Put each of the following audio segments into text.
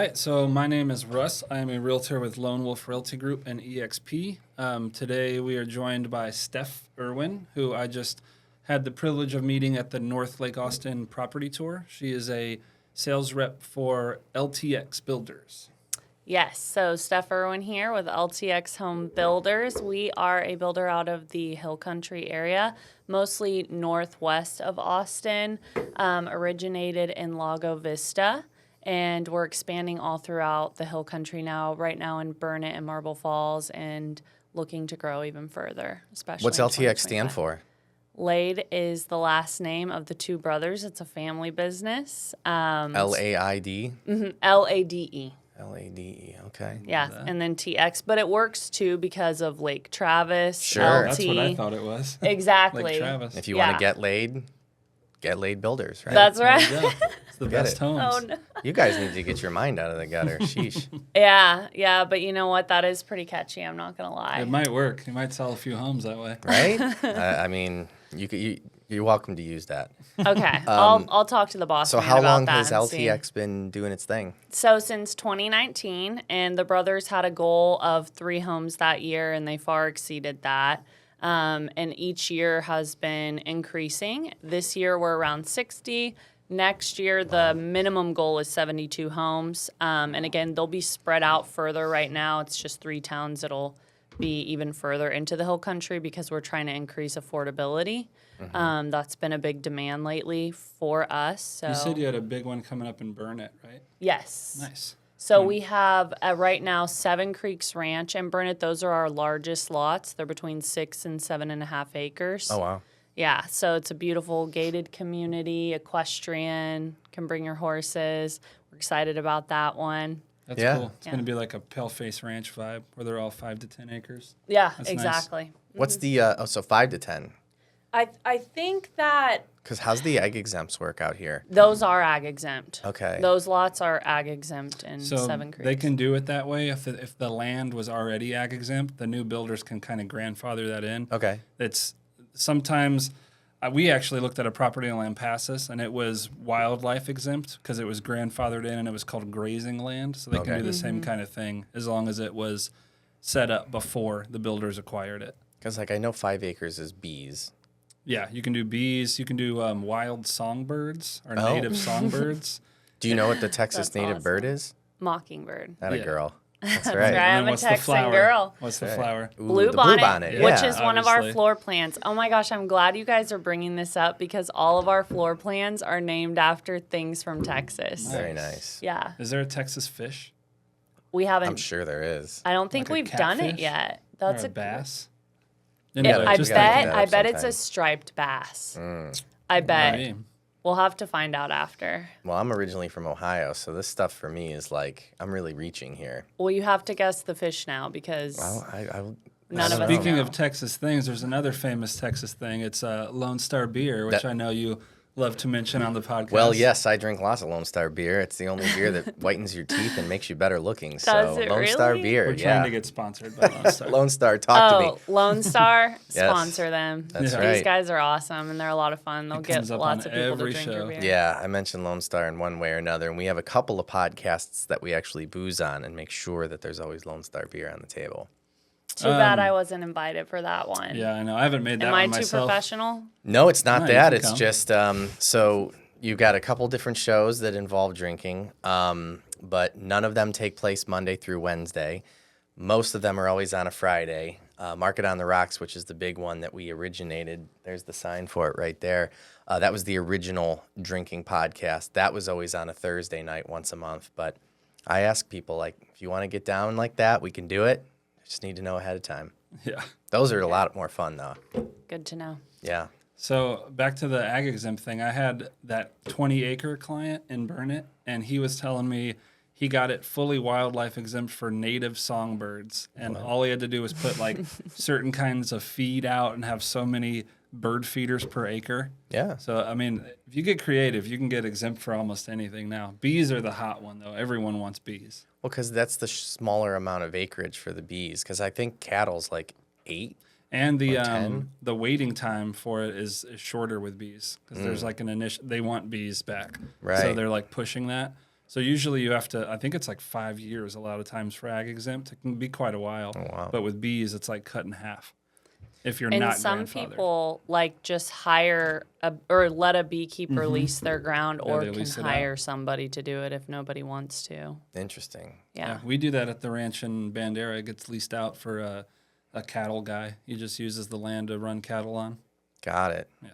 All right, so my name is Russ. I am a realtor with Lone Wolf Realty Group and EXP. Today we are joined by Steph Irwin, who I just had the privilege of meeting at the North Lake Austin property tour. She is a sales rep for LTX Builders. Yes, so Steph Irwin here with LTX Home Builders. We are a builder out of the Hill Country area, mostly northwest of Austin, originated in Lago Vista. And we're expanding all throughout the Hill Country now, right now in Burnett and Marble Falls, and looking to grow even further, especially What's in LTX stand 2025. for? Lade is the last name of the two brothers. It's a family business. LAID? LADE. LADE, okay. Yeah, and then TX. But it works, too, because of Lake Travis, Sure. LT. That's what I thought it was. Exactly. Like Travis. If you want to get laid Builders, right? That's right. There you go. It's the Get best it. homes. Oh, no. You guys need to get your mind out of the gutter. Sheesh. Yeah, but you know what? That is pretty catchy. I'm not going to lie. It might work. You might sell a few homes that way. Right? I mean, you're welcome to use that. Okay, I'll talk to the boss So man how about long that has and see. LTX been doing its thing? So since 2019, and the brothers had a goal of 3 homes that year, and they far exceeded that. And each year has been increasing. This year we're around 60. Next year the minimum goal is 72 homes. And again, they'll be spread out further. Right now it's just 3 towns. It'll be even further into the Hill Country because we're trying to increase affordability. That's been a big demand lately for us. So You said you had a big one coming up in Burnett, right? yes. Nice. So we have right now 7 Creeks Ranch and Burnett. Those are our largest lots. They're between 6 and 7.5 acres. Oh, wow. Yeah, so it's a beautiful gated community, equestrian, can bring your horses. We're excited about that one. That's Yeah. cool. It's going to be like a Paleface Ranch vibe where they're all 5 to 10 acres. Yeah, That's nice. exactly. What's the, so 5 to 10? I think that Because how's the egg exempts work out here? those are ag exempt. Okay. Those lots are ag exempt in So 7 Creeks. they can do it that way. If the land was already ag exempt, the new builders can kind of grandfather that in. Okay. It's sometimes we actually looked at a property in Lampasas and it was wildlife exempt because it was grandfathered in and it was called grazing land. So they can Okay. do the same kind of thing as long as it was set up before the builders acquired it. Because, like, I know 5 acres is bees. Yeah, you can do bees. You can do wild songbirds or Oh. native songbirds. Do you know what the Texas That's native awesome. bird is? Mockingbird. Not a Yeah. girl. That's That's right. right. And I'm then a what's the Texan flower? girl. What's the Right. flower? Ooh, Blue the bonnet, yeah. which is one of our Obviously. floor plans. Oh my gosh, I'm glad you guys are bringing this up because all of our floor plans are named after things from Texas. Very nice. Yeah, Is there a Texas fish? we haven't. I'm sure there is. I don't think Like a we've done it catfish? yet. Or That's a bass? I just gotta bet. look that I up bet it's a sometime. striped bass. Mm. I bet. Maybe. We'll have to find out after. Well, I'm originally from Ohio, so this stuff for me is like, I'm really reaching here. Well, you have to guess the fish now because Well, I none of us Speaking know. of Texas things, there's another famous Texas thing. It's Lone Star beer, which I know you love to mention on the podcast. Well, yes, I drink lots of Lone Star beer. It's the only beer that whitens your teeth and makes you better looking. Does So it Lone Star really? beer, We're yeah. trying to get sponsored by Lone Star. Lone Star, talk to me. Lone Star, Yes. sponsor them. That's Yeah. right. These guys are awesome and they're a lot of fun. They'll It get comes up lots on of people to every drink your show. beer. Yeah, I mentioned Lone Star in one way or another, and we have a couple of podcasts that we actually booze on and make sure that there's always Lone Star beer on the table. Too bad I wasn't invited for that one. Yeah, I know. I haven't made that Am I one too myself. professional? No, it's not No, you that. can It's come. just so you've got a couple different shows that involve drinking, but none of them take place Monday through Wednesday. Most of them are always on a Friday. Market on the Rocks, which is the big one that we originated. There's the sign for it right there. That was the original drinking podcast. That was always on a Thursday night once a month. But I ask people, like, if you want to get down like that, we can do it. I just need to know ahead of time. Yeah. Those are a lot more fun, though. Good to know. Yeah. So back to the ag exempt thing, I had that 20-acre client in Burnett, and he was telling me he got it fully wildlife exempt for native songbirds, and all he had to do was put like certain kinds of feed out and have so many bird feeders per acre. Yeah. So I mean, if you get creative, you can get exempt for almost anything now. Bees are the hot one though. Everyone wants bees. Well, because that's the smaller amount of acreage for the bees. Because I think cattle's like 8. And Or 10? the waiting time for it is shorter with bees because there's like an initial. They want bees back, so Right. they're like pushing that. So usually you have to, I think it's like 5 years a lot of times for ag exempt. It can be quite a while. Oh, wow. But with bees, it's like cut in half if you're And not some grandfathered. people like just hire or let a beekeeper lease their ground, or they can lease it hire somebody to do it if nobody wants to. Interesting. Yeah. We do that at the ranch in Bandera. It gets leased out for a cattle guy. He just uses the land to run cattle on. Got it. Yeah.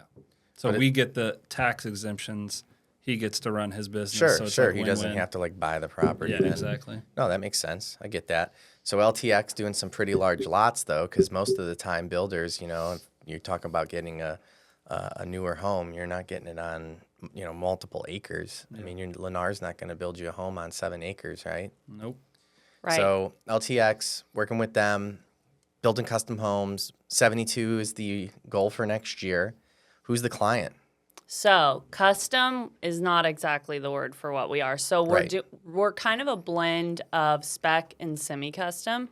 So we get the tax exemptions. He gets to run his business. Sure, so it's sure. like He doesn't win-win. have to like buy the property. Yeah, then. exactly. No, that makes sense. I get that. So LTX doing some pretty large lots though, because most of the time builders, you know, if you're talking about getting a newer home, you're not getting it on, you know, multiple acres. I mean, Lennar's not going to build you a home on 7 acres, right? Nope. Right. So LTX, working with them, building custom homes. 72 is the goal for next year. Who's the client? So custom is not exactly the word for what we are. So Right. we're kind of a blend of spec and semi-custom.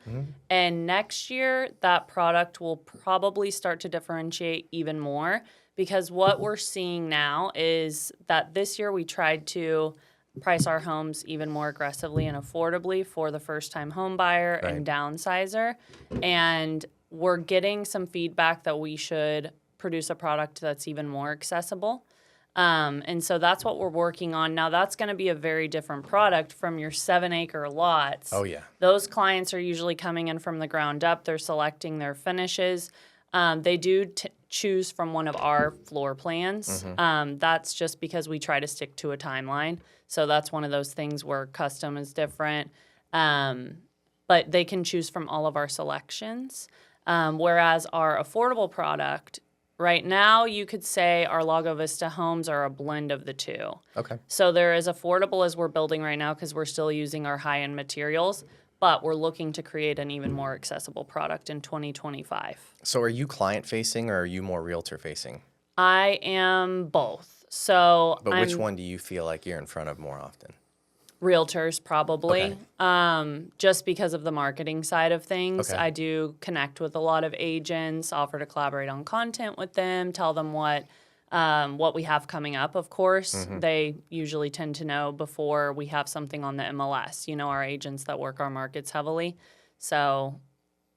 And next year, that product will probably start to differentiate even more, because what we're seeing now is that this year we tried to price our homes even more aggressively and affordably for the first-time home buyer and downsizer. And we're getting some feedback that we should produce a product that's even more accessible. And so that's what we're working on. Now, that's going to be a very different product from your 7-acre lots. Oh, yeah. Those clients are usually coming in from the ground up. They're selecting their finishes. They do choose from one of our floor plans. That's just because we try to stick to a timeline. So that's one of those things where custom is different. But they can choose from all of our selections. Whereas our affordable product, right now, you could say our Lago Vista homes are a blend of the two. Okay. So they're as affordable as we're building right now because we're still using our high-end materials, but we're looking to create an even more accessible product in 2025. So are you client facing or are you more realtor facing? I am both. So But I'm which one do you feel like you're in front of more often? realtors probably, Okay. just because of the marketing side of things. Okay. I do connect with a lot of agents, offer to collaborate on content with them, tell them what we have coming up, of course. They usually tend to know before we have something on the MLS, you know, our agents that work our markets heavily. So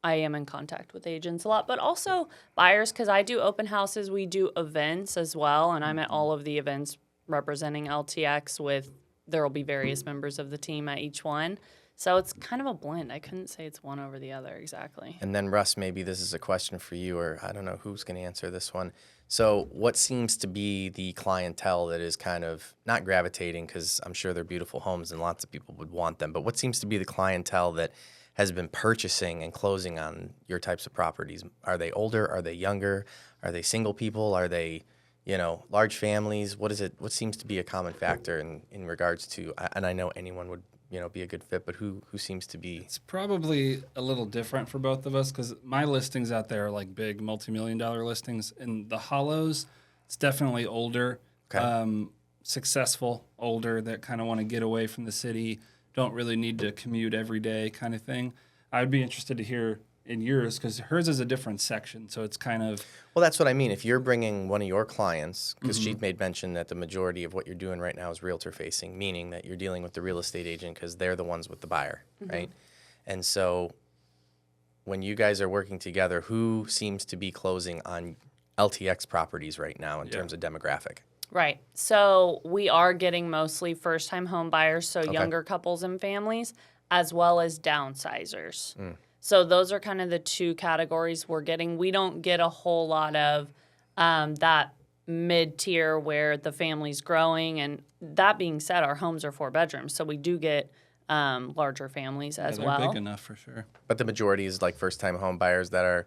I am in contact with agents a lot, but also buyers, because I do open houses. We do events as well, and I'm at all of the events representing LTX with, there will be various members of the team at each one. So it's kind of a blend. I couldn't say it's one over the other exactly. And then Russ, maybe this is a question for you, or I don't know who's going to answer this one. So what seems to be the clientele that is kind of not gravitating, because I'm sure they're beautiful homes and lots of people would want them, but what seems to be the clientele that has been purchasing and closing on your types of properties? Are they older? Are they younger? Are they single people? Are they, you know, large families? What is it? What seems to be a common factor in regards to, and I know anyone would, you know, be a good fit, but who seems to be? It's probably a little different for both of us because my listings out there are like big multi-million-dollar listings. In the hollows, it's definitely older, successful, older that kind of want to get away from the city, don't really need to commute every day kind of thing. I'd be interested to hear in yours because hers is a different section, so it's kind of... Well, that's what I mean. If you're bringing one of your clients, because Chief made mention that the majority of what you're doing right now is realtor facing, meaning that you're dealing with the real estate agent because they're the ones with the buyer, right? And so when you guys are working together, who seems to be closing on LTX properties right now in terms of demographic? Right. So we are getting mostly first-time home buyers, so younger couples and families, as well as downsizers. So those are kind of the two categories we're getting. We don't get a whole lot of that mid-tier where the family's growing. And that being said, our homes are 4 bedrooms, so we do get larger families as they're well. big enough for sure. But the majority is like first-time home buyers that are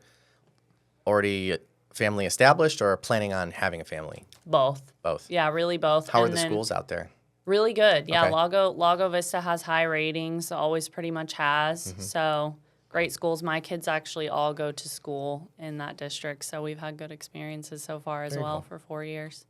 already family established or are planning on having a family? Both. Both. Yeah, really both. How are And the then schools out there? Really good. Yeah, Okay. Lago Vista has high ratings, always pretty much has. So great schools. My kids actually all go to school in that district, so we've had good experiences so far as well for 4 years.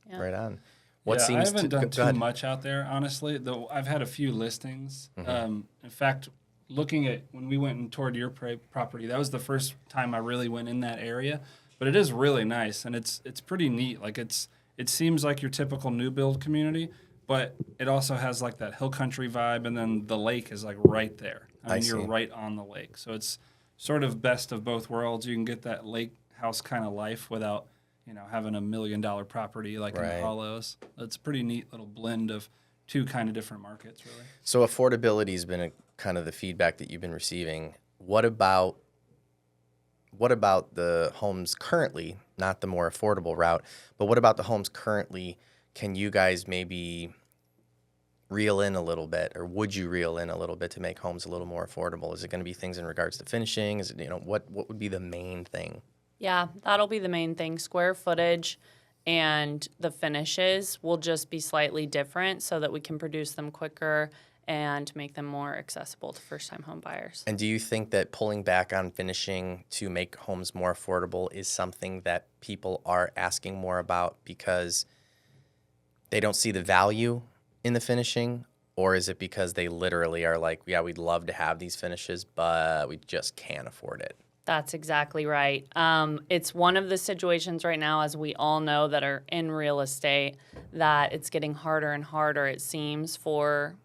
Yeah. Right on. What I seems haven't to done go too ahead. much out there, honestly, though I've had a few listings. In fact, looking at when we went and toured your property, that was the first time I really went in that area. But it is really nice, and it's pretty neat. Like it seems like your typical new build community, but it also has like that hill country vibe, and then the lake is like right there. I mean, you're see. right on the lake. So it's sort of best of both worlds. You can get that lake house kind of life without, having $1 million property like in Right. the Hollows. It's a pretty neat little blend of two kind of different markets, really. So affordability has been kind of the feedback that you've been receiving. What about the homes currently, not the more affordable route, but what about the homes currently? Can you guys maybe reel in a little bit, or would you reel in a little bit to make homes a little more affordable? Is it going to be things in regards to finishing? Is it, what would be the main thing? Yeah, that'll be the main thing. Square footage and the finishes will just be slightly different so that we can produce them quicker and make them more accessible to first-time home buyers. And do you think that pulling back on finishing to make homes more affordable is something that people are asking more about because they don't see the value in the finishing? Or is it because they literally are like, yeah, we'd love to have these finishes, but we just can't afford it? That's exactly right. It's one of the situations right now, as we all know that are in real estate, that it's getting harder and harder, it seems, for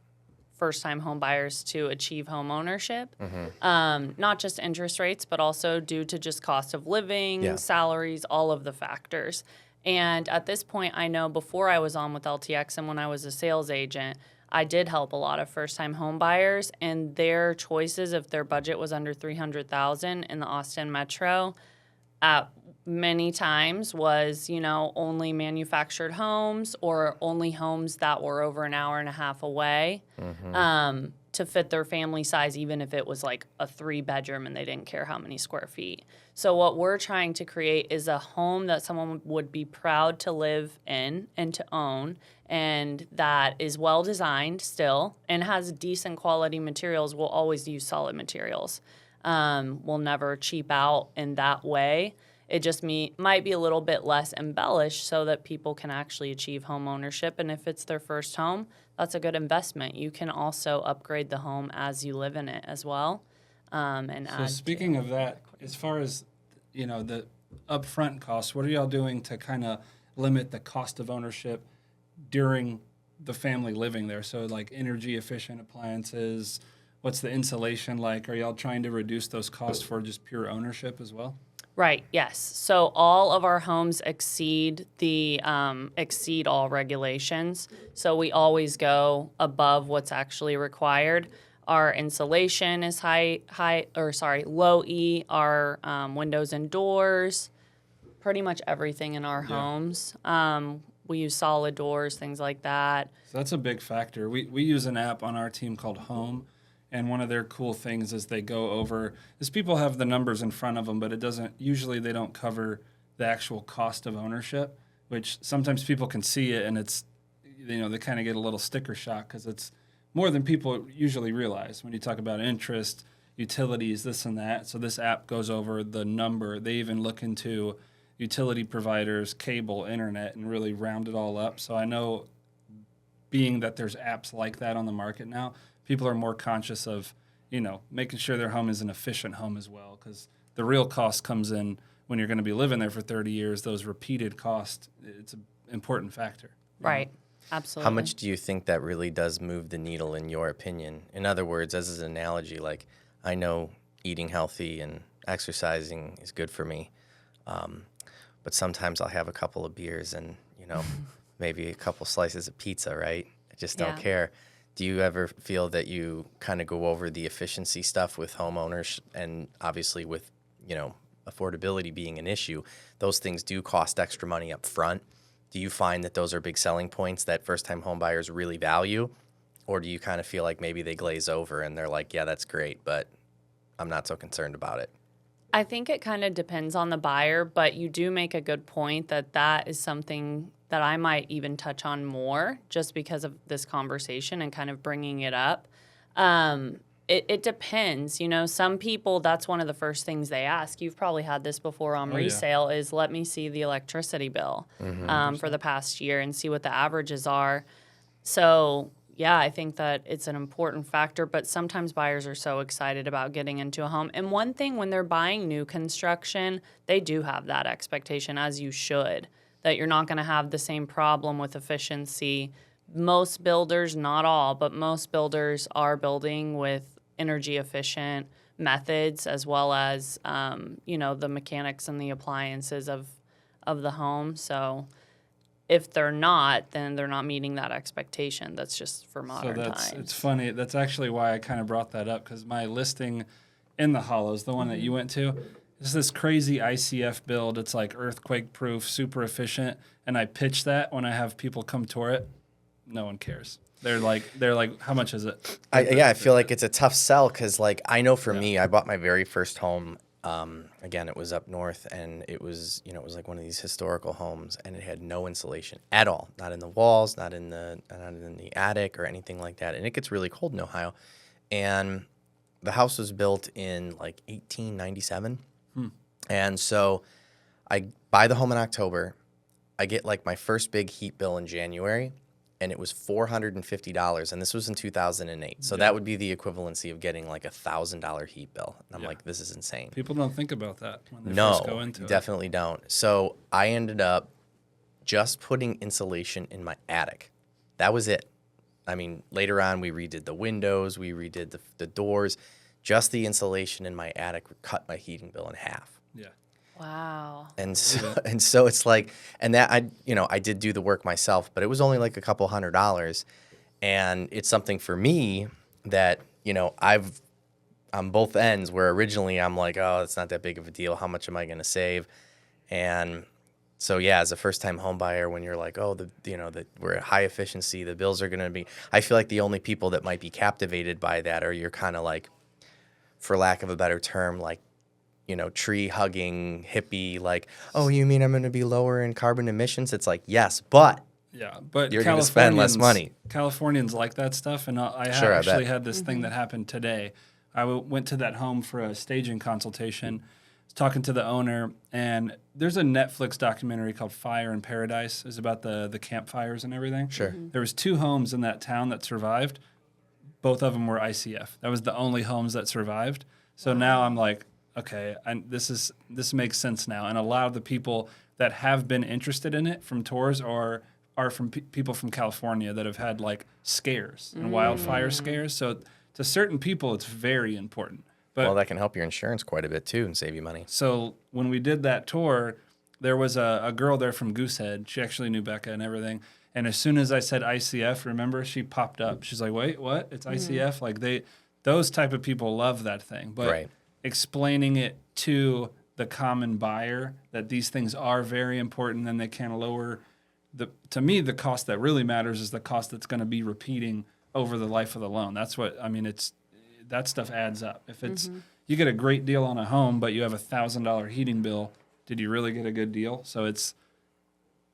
first-time home buyers to achieve home ownership. Not just interest rates, but also due to just cost of living, salaries, all of the factors. And at this point, I know before I was on with LTX and when I was a sales agent, I did help a lot of first-time home buyers, and their choices, if their budget was under $300,000 in the Austin metro, many times was, only manufactured homes or only homes that were over an hour and a half away to fit their family size, even if it was like a 3-bedroom and they didn't care how many square feet. So what we're trying to create is a home that someone would be proud to live in and to own, and that is well designed still and has decent quality materials. We'll always use solid materials. We'll never cheap out in that way. It just might be a little bit less embellished so that people can actually achieve home ownership. And if it's their first home, that's a good investment. You can also upgrade the home as you live in it as well. So speaking of that, as far as, the upfront costs, what are y'all doing to kind of limit the cost of ownership during the family living there? So like energy efficient appliances, what's the insulation like? Are y'all trying to reduce those costs for just pure ownership as well? Right, yes. So all of our homes exceed all regulations. So we always go above what's actually required. Our insulation is low E, our windows and doors, pretty much everything in our homes. We use solid doors, things like that. So that's a big factor. We use an app on our team called Home. And one of their cool things is they go over, is people have the numbers in front of them, but usually they don't cover the actual cost of ownership, which sometimes people can see it and it's, they kind of get a little sticker shock because it's more than people usually realize when you talk about interest, utilities, this and that. So this app goes over the number. They even look into utility providers, cable, internet, and really round it all up. So I know being that there's apps like that on the market now, people are more conscious of, making sure their home is an efficient home as well, because the real cost comes in when you're going to be living there for 30 years. Those repeated costs, it's an important factor. Right, absolutely. How much do you think that really does move the needle in your opinion? In other words, as an analogy, like I know eating healthy and exercising is good for me, but sometimes I'll have a couple of beers and, maybe a couple slices of pizza, right? I just don't care. Do you ever feel that you kind of go over the efficiency stuff with homeowners, and obviously with, affordability being an issue, those things do cost extra money up front? Do you find that those are big selling points that first-time home buyers really value? Or do you kind of feel like maybe they glaze over and they're like, yeah, that's great, but I'm not so concerned about it? I think it kind of depends on the buyer, but you do make a good point that is something that I might even touch on more just because of this conversation and kind of bringing it up. It depends. Some people, that's one of the first things they ask. You've probably had this before on resale is let me see the electricity bill for the past year and see what the averages are. So, yeah, I think that it's an important factor, but sometimes buyers are so excited about getting into a home. And one thing, when they're buying new construction, they do have that expectation, as you should, that you're not going to have the same problem with efficiency most builders, not all, but most builders are building with energy efficient methods, as well as the mechanics and the appliances of the home. So if they're not, then they're not meeting that expectation. That's just for modern times. It's funny. That's actually why I kind of brought that up, because my listing in the Hollows, the one that you went to, is this crazy ICF build. It's like earthquake proof, super efficient. And I pitch that when I have people come tour it. No one cares. They're like, how much is it? I feel like it's a tough sell because, like, I know for me, I bought my very first home. Again, it was up north, and it was like one of these historical homes, and it had no insulation at all, not in the walls, not in the attic or anything like that. And it gets really cold in Ohio, and the house was built in like 1897, and so I buy the home in October. I get like my first big heat bill in January, and it was $450, and this was in 2008. So that would be the equivalency of getting like $1,000 heat bill. And I'm like, this is insane. People don't think about that when they first go into it. No, definitely don't. So I ended up just putting insulation in my attic. That was it. I mean, later on, we redid the windows, we redid the doors. Just the insulation in my attic cut my heating bill in half. Yeah. Wow. And so it's like, and that I did do the work myself, but it was only like a couple $100, and it's something for me that I've on both ends, where originally I'm like, oh, it's not that big of a deal. How much am I going to save? And so yeah, as a first time home buyer, when you're like, oh, we're at high efficiency, the bills are going to be. I feel like the only people that might be captivated by that are you're kind of like, for lack of a better term, like, tree hugging hippie, like, oh, you mean I'm going to be lower in carbon emissions? It's like, yes, but you're going to spend less money. Californians like that stuff, and I actually had this thing that happened today. I went to that home for a staging consultation, was talking to the owner, and there's a Netflix documentary called Fire in Paradise. It's about the campfires and everything. Sure. There was 2 homes in that town that survived. Both of them were ICF. That was the only homes that survived. So now I'm like, okay, this makes sense now. And a lot of the people that have been interested in it from tours are from people from California that have had like scares and wildfire scares. So to certain people, it's very important. But that can help your insurance quite a bit too and save you money. So when we did that tour, there was a girl there from Goosehead. She actually knew Becca and everything. And as soon as I said ICF, remember, she popped up. She's like, wait, what? It's ICF? Like those type of people love that thing. But explaining it to the common buyer that these things are very important, and they can lower to me, the cost that really matters is the cost that's going to be repeating over the life of the loan. That's what, I mean, that stuff adds up. If it's, you get a great deal on a home, but you have $1,000 heating bill, did you really get a good deal? So it's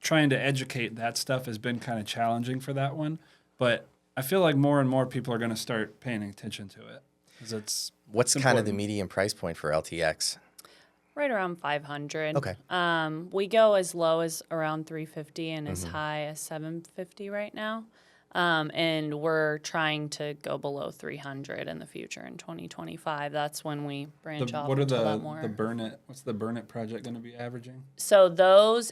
trying to educate that stuff has been kind of challenging for that one. But I feel like more and more people are going to start paying attention to it. What's kind of the median price point for LTX? Right around 500. Okay. We go as low as around 350 and as high as 750 right now. And we're trying to go below 300 in the future in 2025. That's when we branch off into a lot more. What's the Burn It project going to be averaging? So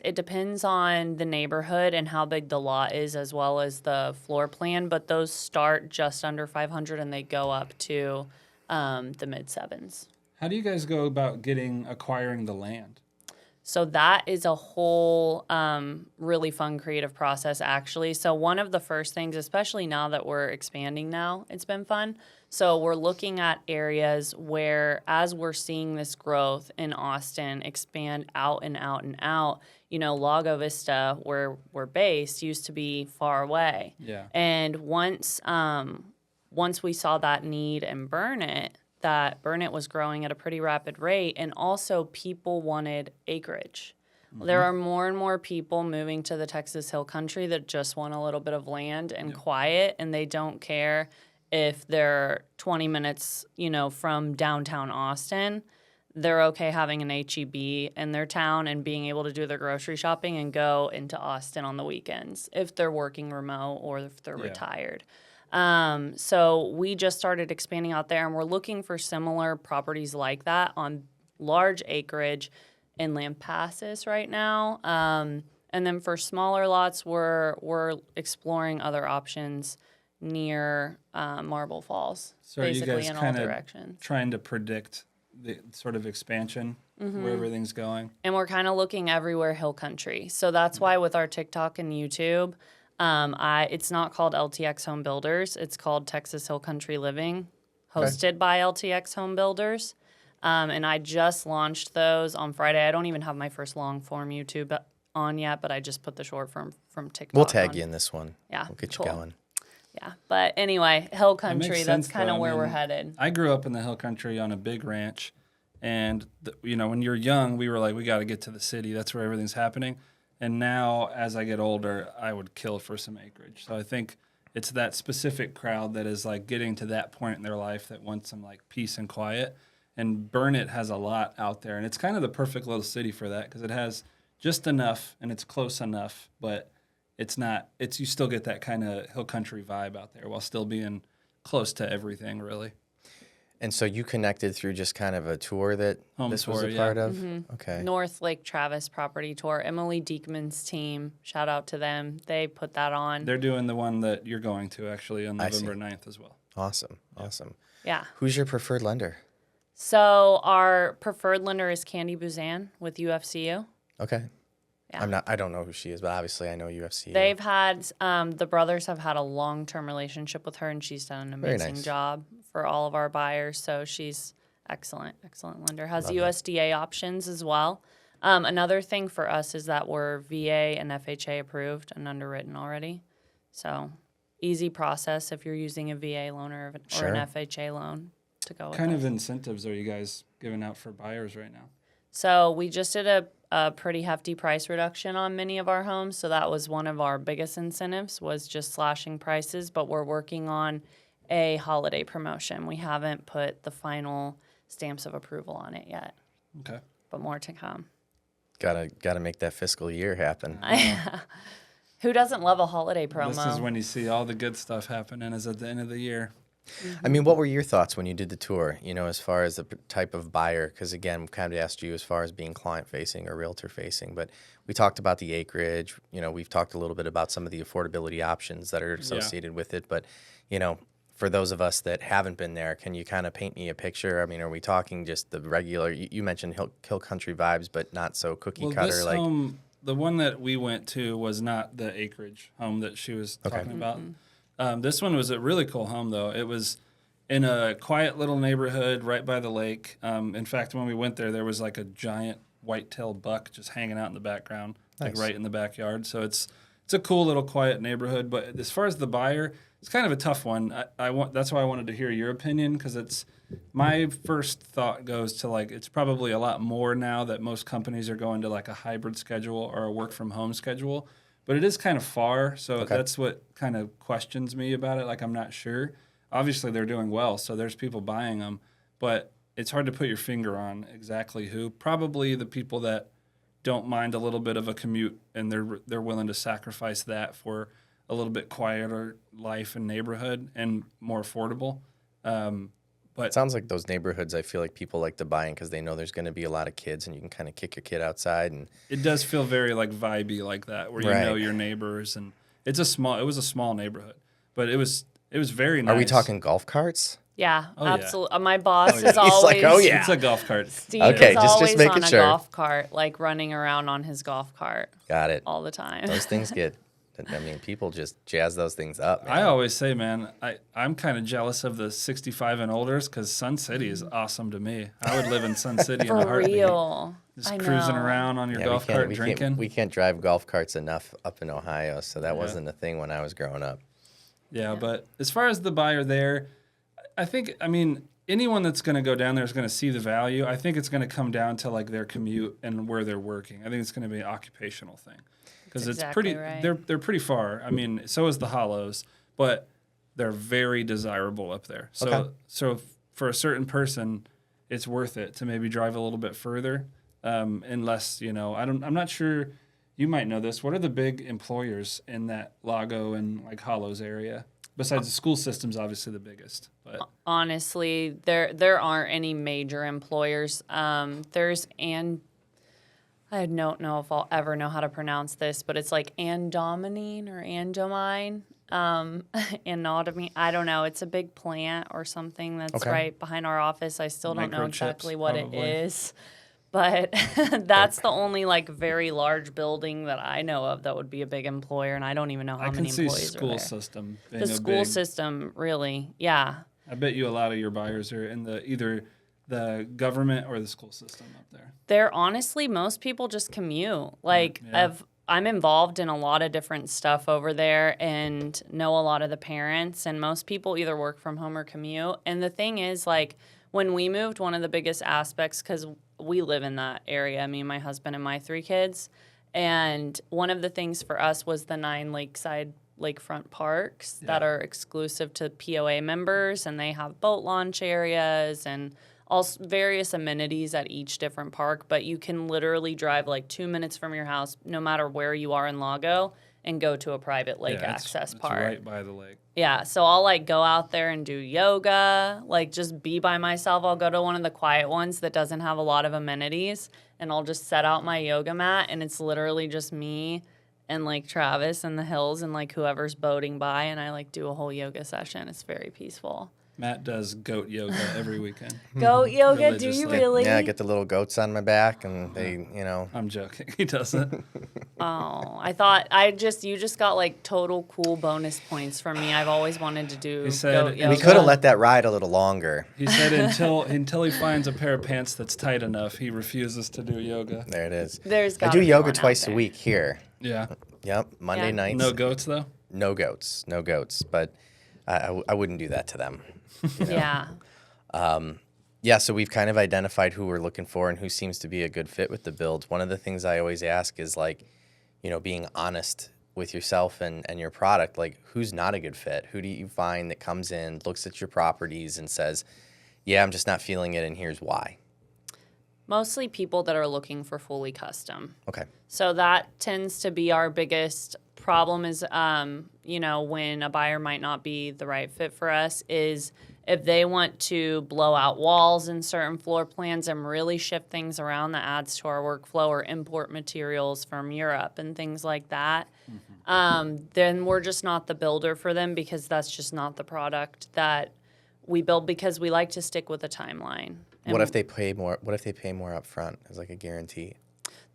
it depends on the neighborhood and how big the lot is, as well as the floor plan. But those start just under 500 and they go up to the mid sevens. How do you guys go about acquiring the land? So that is a whole really fun creative process, actually. So one of the first things, especially now that we're expanding now, it's been fun. So we're looking at areas where, as we're seeing this growth in Austin expand out and out and out, Lago Vista, where we're based, used to be far away. Yeah. And once we saw that need in that Burn It was growing at a pretty rapid rate, and also people wanted acreage. There are more and more people moving to the Texas Hill Country that just want a little bit of land and quiet, and they don't care if they're 20 minutes, from downtown Austin. They're okay having an HEB in their town and being able to do their grocery shopping and go into Austin on the weekends if they're working remote or if they're retired. So we just started expanding out there, and we're looking for similar properties like that on large acreage in Lampasas right now. And then for smaller lots, we're exploring other options near Marble Falls, So are you basically guys in all kind of directions. trying to predict the sort of expansion where everything's going? And we're kind of looking everywhere hill country. So that's why with our TikTok and YouTube, it's not called LTX Home Builders. It's called Texas Hill Country Living, hosted by LTX Home Builders. And I just launched those on Friday. I don't even have my first long form YouTube on yet, but I just put the short form from TikTok. We'll tag you in this one. Yeah, We'll get cool. you going. Yeah, but anyway, hill That country, makes that's sense, kind of though. I where we're mean, headed. I grew up in the hill country on a big ranch, and when you're young, we were like, we got to get to the city. That's where everything's happening. And now, as I get older, I would kill for some acreage. So I think it's that specific crowd that is like getting to that point in their life that wants some like peace and quiet. And Burnett has a lot out there, and it's kind of the perfect little city for that because it has just enough and it's close enough, but it's not. You still get that kind of hill country vibe out there while still being close to everything, really. And so you connected through just kind of a tour that Home this tour, was a yeah. part of? Okay. North Lake Travis property tour. Emily Diekman's team, shout out to them. They put that on. They're doing the one that you're going to actually on I see. November 9th as well. Awesome. Yeah. Who's your preferred lender? So our preferred lender is Candy Buzan with UFCU. Okay. Yeah. I don't know who she is, but obviously I know UFC. They've had, the brothers have had a long-term relationship with her, and she's done an Very amazing nice. job for all of our buyers. So she's excellent lender. Has USDA options as well. Another thing for us is that we're VA and FHA approved and underwritten already. So easy process if you're using a VA loan or an Sure. FHA loan to go with Kind us. of incentives are you guys giving out for buyers right now? So we just did a pretty hefty price reduction on many of our homes. So that was one of our biggest incentives, was just slashing prices. But we're working on a holiday promotion. We haven't put the final stamps of approval on it yet, Okay. but more to come. Gotta make that fiscal year happen. Who doesn't love a holiday promo? This is when you see all the good stuff happening is at the end of the year. I mean, what were your thoughts when you did the tour, as far as the type of buyer? Because, again, we kind of asked you as far as being client-facing or realtor-facing, but we talked about the acreage. We've talked a little bit about some of the affordability options that are associated with it. But, for those of us that haven't been there, can you kind of paint me a picture? I mean, are we talking just the regular, you mentioned hill country vibes, but not so cookie cutter? This home, the one that we went to was not the acreage home that she was talking about. This one was a really cool home, though. It was in a quiet little neighborhood right by the lake. In fact, when we went there was like a giant white-tailed buck just hanging out in the background, like right in the backyard. So it's a cool little quiet neighborhood. But as far as the buyer, it's kind of a tough one. That's why I wanted to hear your opinion, because it's my first thought goes to like it's probably a lot more now that most companies are going to like a hybrid schedule or a work from home schedule. But it is kind of far, so that's what kind of questions me about it. Like, I'm not sure. Obviously, they're doing well, so there's people buying them. But it's hard to put your finger on exactly who. Probably the people that don't mind a little bit of a commute, and they're willing to sacrifice that for a little bit quieter life and neighborhood and more affordable. But it sounds like those neighborhoods, I feel like people like to buy in because they know there's going to be a lot of kids and you can kind of kick your kid outside. And it does feel very like vibey like that, where you know your neighbors, and it was a small neighborhood, but it was very nice. Are we talking golf carts? Yeah, Oh, yeah. absolutely. My boss is He's always like, oh, yeah. It's a golf cart. Steve Okay, is just always making on sure. a golf cart, like running around on his golf cart Got it. all the time. Those things people just jazz those things up, man. I always say, man, I'm kind of jealous of the 65 and olders because Sun City is awesome to me. I would live in Sun City in a For heartbeat. real. Just I cruising know. around on your Yeah, golf cart drinking. We can't drive golf carts enough up in Ohio, so that wasn't a thing when I was growing up. Yeah, but as far as the buyer there, I mean, anyone that's going to go down there is going to see the value. I think it's going to come down to like their commute and where they're working. I think it's going to be an occupational thing because it's exactly pretty. right. They're pretty far. I mean, so is the Hollows, but they're very desirable up there. So for a certain person, it's worth it to maybe drive a little bit further. Unless I'm not sure. You might know this. What are the big employers in that Lago and like Hollows area? Besides the school system's obviously the biggest, but Honestly, there aren't any major employers. I don't know if I'll ever know how to pronounce this, but it's like andomine or andomine. Anatomy. I don't know. It's a big plant or something that's Okay. right behind our office. I still don't know Microchips, exactly what it probably. is. But that's the only like very large building that I know of that would be a big employer, and I don't even know how I can many see employees are school there. system being The a school big. system, really, yeah. I bet you a lot of your buyers are in either the government or the school system up there. They're honestly, most people just commute. Like, Yeah. I'm involved in a lot of different stuff over there and know a lot of the parents, and most people either work from home or commute. And the thing is, like, when we moved, one of the biggest aspects, because we live in that area, me and my husband and my 3 kids, and one of the things for us was the 9 lakefront parks that are exclusive to POA members, and they have boat launch areas and all various amenities at each different park. But you can literally drive like 2 minutes from your house, no matter where you are in Lago, and go to a private lake access it's park. right by the lake. Yeah, so I'll like go out there and do yoga, like just be by myself. I'll go to one of the quiet ones that doesn't have a lot of amenities, and I'll just set out my yoga mat, and it's literally just me and like Travis and the hills and like whoever's boating by, and I like do a whole yoga session. It's very peaceful. Matt does goat yoga every weekend. Goat yoga, do you Religiously. really? Yeah, get the little goats on my back, and they, I'm joking. He doesn't. Oh, you just got like total cool bonus points from me. I've always wanted to do He said goat we yoga. we could have let that ride a little longer. He said until he finds a pair of pants that's tight enough, he refuses to do yoga. There it is. There's I gotta do be yoga one out twice a there. week here. Yeah. Yep, Monday Yeah. nights. No goats though. No goats, no goats. But I wouldn't do that to them. Yeah. Yeah, so we've kind of identified who we're looking for and who seems to be a good fit with the builds. One of the things I always ask is like, being honest with yourself and your product. Like, who's not a good fit? Who do you find that comes in, looks at your properties and says, yeah, I'm just not feeling it, and here's why. Mostly people that are looking for fully custom. Okay. So that tends to be our biggest problem is, when a buyer might not be the right fit for us is if they want to blow out walls in certain floor plans and really shift things around that adds to our workflow or import materials from Europe and things like that, then we're just not the builder for them because that's just not the product that we build because we like to stick with a timeline. What if they pay more? What if they pay more up front as like a guarantee?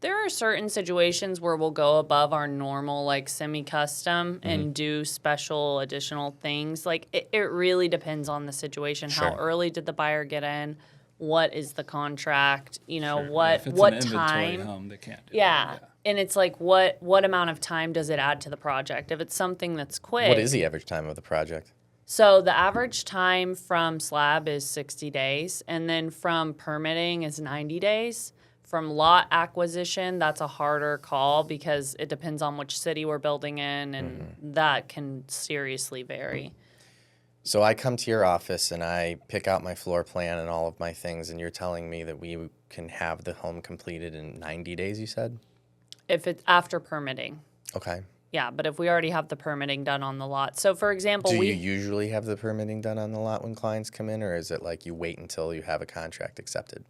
There are certain situations where we'll go above our normal, like semi-custom and do special additional things. Like it really depends on the situation. Sure. How early did the buyer get in? What is the contract? Sure. What if it's what an inventory time? home, they can't do Yeah. that. And it's like what amount of time does it add to the project? If it's something that's quick. What is the average time of the project? So the average time from slab is 60 days, and then from permitting is 90 days. From lot acquisition, that's a harder call because it depends on which city we're building in, and that can seriously vary. So I come to your office and I pick out my floor plan and all of my things, and you're telling me that we can have the home completed in 90 days, you said? If it's after permitting. Okay. Yeah, but if we already have the permitting done on the lot. So, for example, Do you usually have the permitting done on the lot when clients come in, or is it like you wait until you have a contract accepted?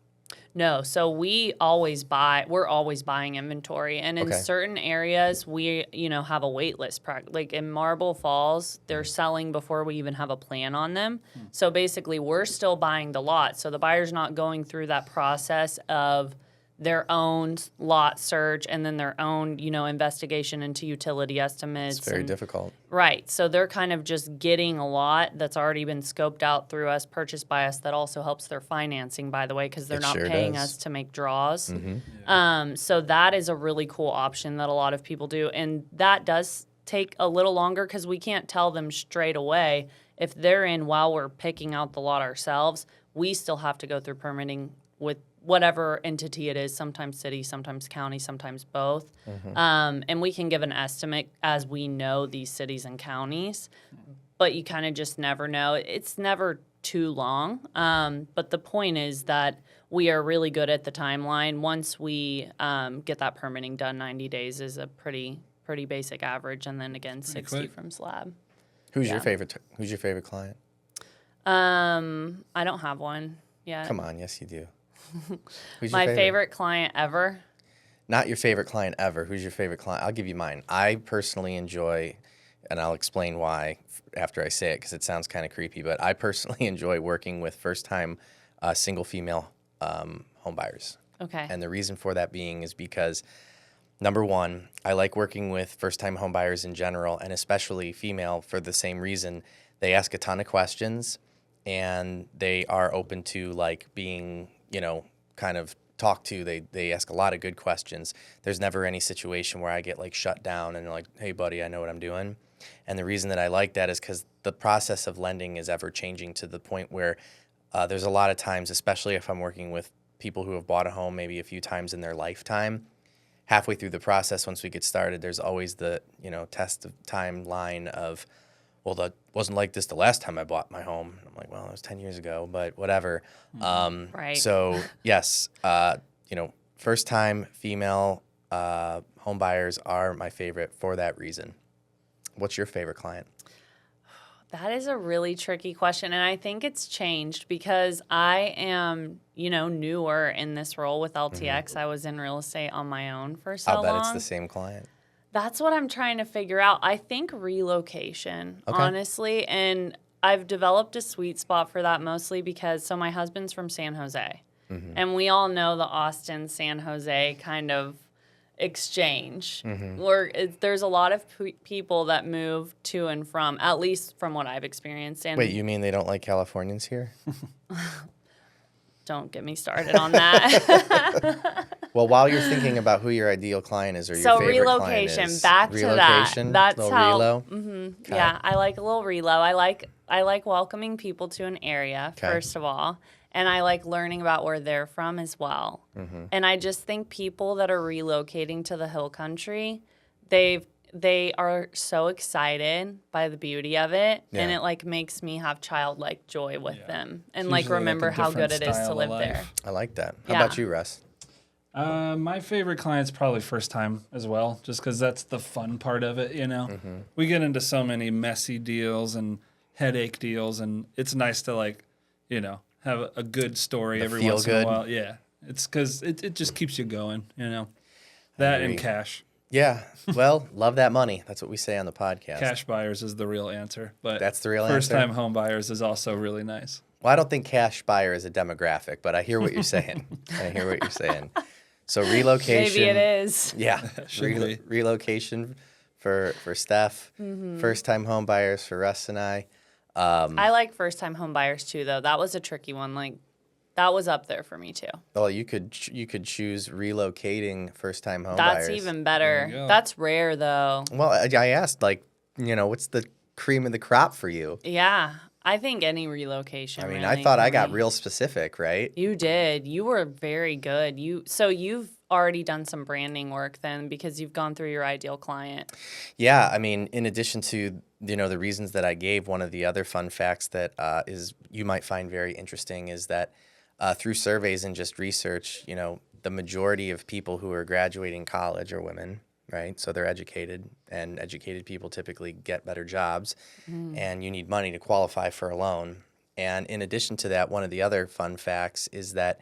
No, so we're always buying inventory. And in Okay. certain areas, we, have a wait list. Like in Marble Falls, they're selling before we even have a plan on them. So basically, we're still buying the lot. So the buyer's not going through that process of their own lot search and then their own, investigation into utility estimates. It's very and- difficult. Right. So they're kind of just getting a lot that's already been scoped out through us, purchased by us. That also helps their financing, by the way, because they're It not sure paying does. us to make draws. So that is a really cool option that a lot of people do. And that does take a little longer because we can't tell them straight away. If they're in while we're picking out the lot ourselves, we still have to go through permitting with whatever entity it is, sometimes city, sometimes county, sometimes both. And we can give an estimate as we know these cities and counties, but you kind of just never know. It's never too long. But the point is that we are really good at the timeline. Once we get that permitting done, 90 days is a pretty basic average. And then again, 60 quick. from slab. Who's your favorite client? I don't have one yet. Come on, yes you do. Who's your My favorite client ever. not your favorite client ever. Who's your favorite client? I'll give you mine. I personally enjoy, and I'll explain why after I say it because it sounds kind of creepy, but I personally enjoy working with first-time single female home buyers. Okay. And the reason for that being is because, number one, I like working with first-time home buyers in general, and especially female for the same reason. They ask a ton of questions, and they are open to like being, kind of talked to. They ask a lot of good questions. There's never any situation where I get like shut down and like, hey, buddy, I know what I'm doing. And the reason that I like that is because the process of lending is ever changing to the point where there's a lot of times, especially if I'm working with people who have bought a home maybe a few times in their lifetime, halfway through the process, once we get started, there's always the, test of timeline of, well, that wasn't like this the last time I bought my home. I'm like, well, it was 10 years ago, but whatever. Right. So yes, first time female home buyers are my favorite for that reason. What's your favorite client? That is a really tricky question, and I think it's changed because I am, newer in this role with LTX. I was in real estate on my own for so long. I'll bet it's the same client. That's what I'm trying to figure out. I think relocation, honestly, and I've developed a sweet spot for that mostly because, so my husband's from San Jose, and we all know the Austin, San Jose kind of exchange where there's a lot of people that move to and from, at least from what I've experienced. And wait, you mean they don't like Californians here? Don't get me started on that. Well, while you're thinking about who your ideal client is or your favorite relocation, client is. back to that. That's little how. Relo? Okay. Yeah, I like a little relo. I like welcoming people to an area first of all, and I like learning about where they're from as well. And I just think people that are relocating to the Hill Country, they are so excited by the beauty of it, and it like makes me have childlike joy with them, and like remember how good it is to live there. I like that. How about you, Russ? My favorite client's probably first time as well, just because that's the fun part of it, We get into so many messy deals and headache deals, and it's nice to have a good story every once in a while. Yeah, it's because it just keeps you going, That and cash. Yeah, well, love that money. That's what we say on the podcast. Cash buyers is the real answer, but that's the real answer. First-time home buyers is also really nice. Well, I don't think cash buyer is a demographic, but I hear what you're saying. So relocation. Maybe it is. Yeah, relocation for Steph. First-time home buyers for Russ and I. I like first-time home buyers too, though. That was a tricky one. Like, that was up there for me too. Well, you could choose relocating first-time home buyers. That's even better. That's rare, though. Well, I asked, what's the cream of the crop for you? Yeah, I think any relocation. I mean, really, I thought I got real specific, right? You did. You were very good. So you've already done some branding work then because you've gone through your ideal client. Yeah, I mean, in addition to the reasons that I gave, one of the other fun facts that is you might find very interesting is that through surveys and just research, the majority of people who are graduating college are women, right? So they're educated, and educated people typically get better jobs, and you need money to qualify for a loan. And in addition to that, one of the other fun facts is that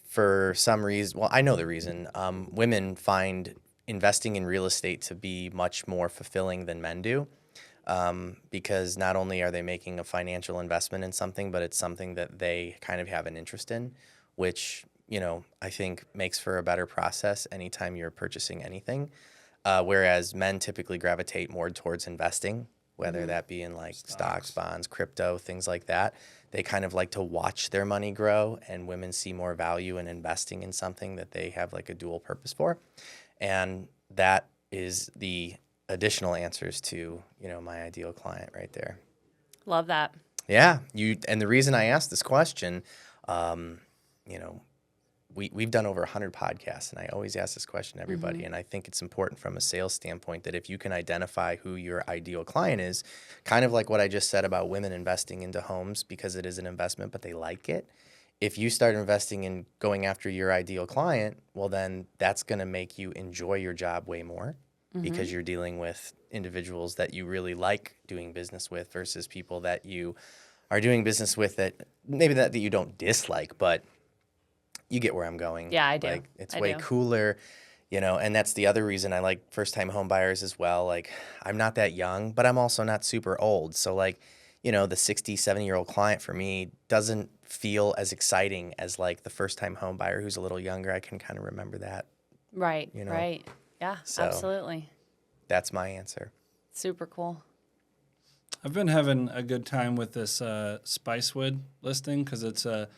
for some reason, well, I know the reason, women find investing in real estate to be much more fulfilling than men do. Because not only are they making a financial investment in something, but it's something that they kind of have an interest in, which, I think makes for a better process anytime you're purchasing anything. Whereas men typically gravitate more towards investing, whether that be in like stocks, bonds, crypto, things like that. They kind of like to watch their money grow, and women see more value in investing in something that they have like a dual purpose for. And that is the additional answers to, my ideal client right there. Love that. Yeah, and the reason I asked this question, we've done over 100 podcasts, and I always ask this question to everybody, and I think it's important from a sales standpoint that if you can identify who your ideal client is, kind of like what I just said about women investing into homes because it is an investment, but they like it. If you start investing in going after your ideal client, well, then that's going to make you enjoy your job way more. Because you're dealing with individuals that you really like doing business with versus people that you are doing business with that maybe that you don't dislike, but you get where I'm going. Yeah, I do. Like, it's way cooler. You know, and that's the other reason I like first-time home buyers as well. Like, I'm not that young, but I'm also not super old. So, like, you know, the 60, 70-year-old client for me doesn't feel as exciting as, like, the first-time home buyer who's a little younger. I can kind of remember that. Right, You know? right. Yeah, So- absolutely. That's my answer. Super cool. I've been having a good time with this Spicewood listing because it's a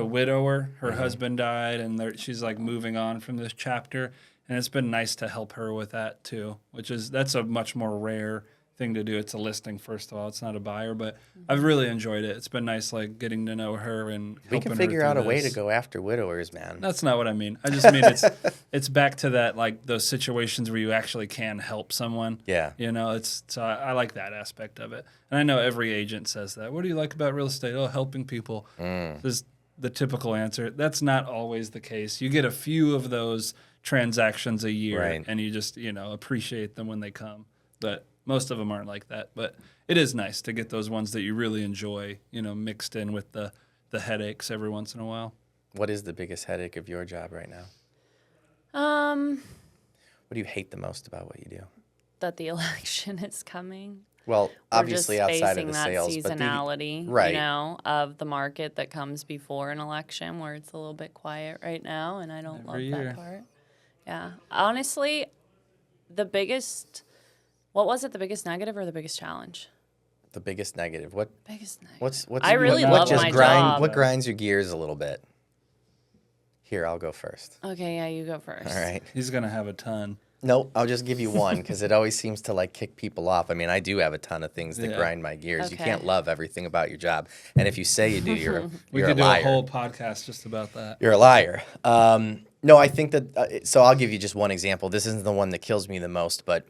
widower. Her husband died, and she's like moving on from this chapter, and it's been nice to help her with that too. That's a much more rare thing to do. It's a listing, first of all. It's not a buyer, but I've really enjoyed it. It's been nice, like getting to know her and We helping can her figure out a through way to this. go after widowers, man. That's not what I mean. I just mean it's back to that, like those situations where you actually can help someone. Yeah. You know, so I like that aspect of it. And I know every agent says that. What do you like about real estate? Oh, helping people. This is the typical answer. That's not always the case. You get a few of those transactions a year, Right. and you just, appreciate them when they come. But most of them aren't like that. But it is nice to get those ones that you really enjoy, mixed in with the headaches every once in a while. What is the biggest headache of your job right now? What do you hate the most about what you do? That the election is coming. Well, We're obviously just outside facing of the that sales, but seasonality, right. Of the market that comes before an election, where it's a little bit quiet right now, and I don't Every love year. that part. Yeah, honestly, what was it? The biggest negative or the biggest challenge? the biggest negative. What Biggest negative. what's I really what love just my grind job. what grinds your gears a little bit? Here, I'll go first. Okay, yeah, you go first. All right. He's going to have a ton. Nope, I'll just give you one because it always seems to like kick people off. I mean, I do have a ton of things that Yeah. grind my gears. You Okay. can't love everything about your job, and if you say you do, We you're could a do liar. a whole podcast just about that. You're a liar. No, I think that. So I'll give you just one example. This isn't the one that kills me the most, but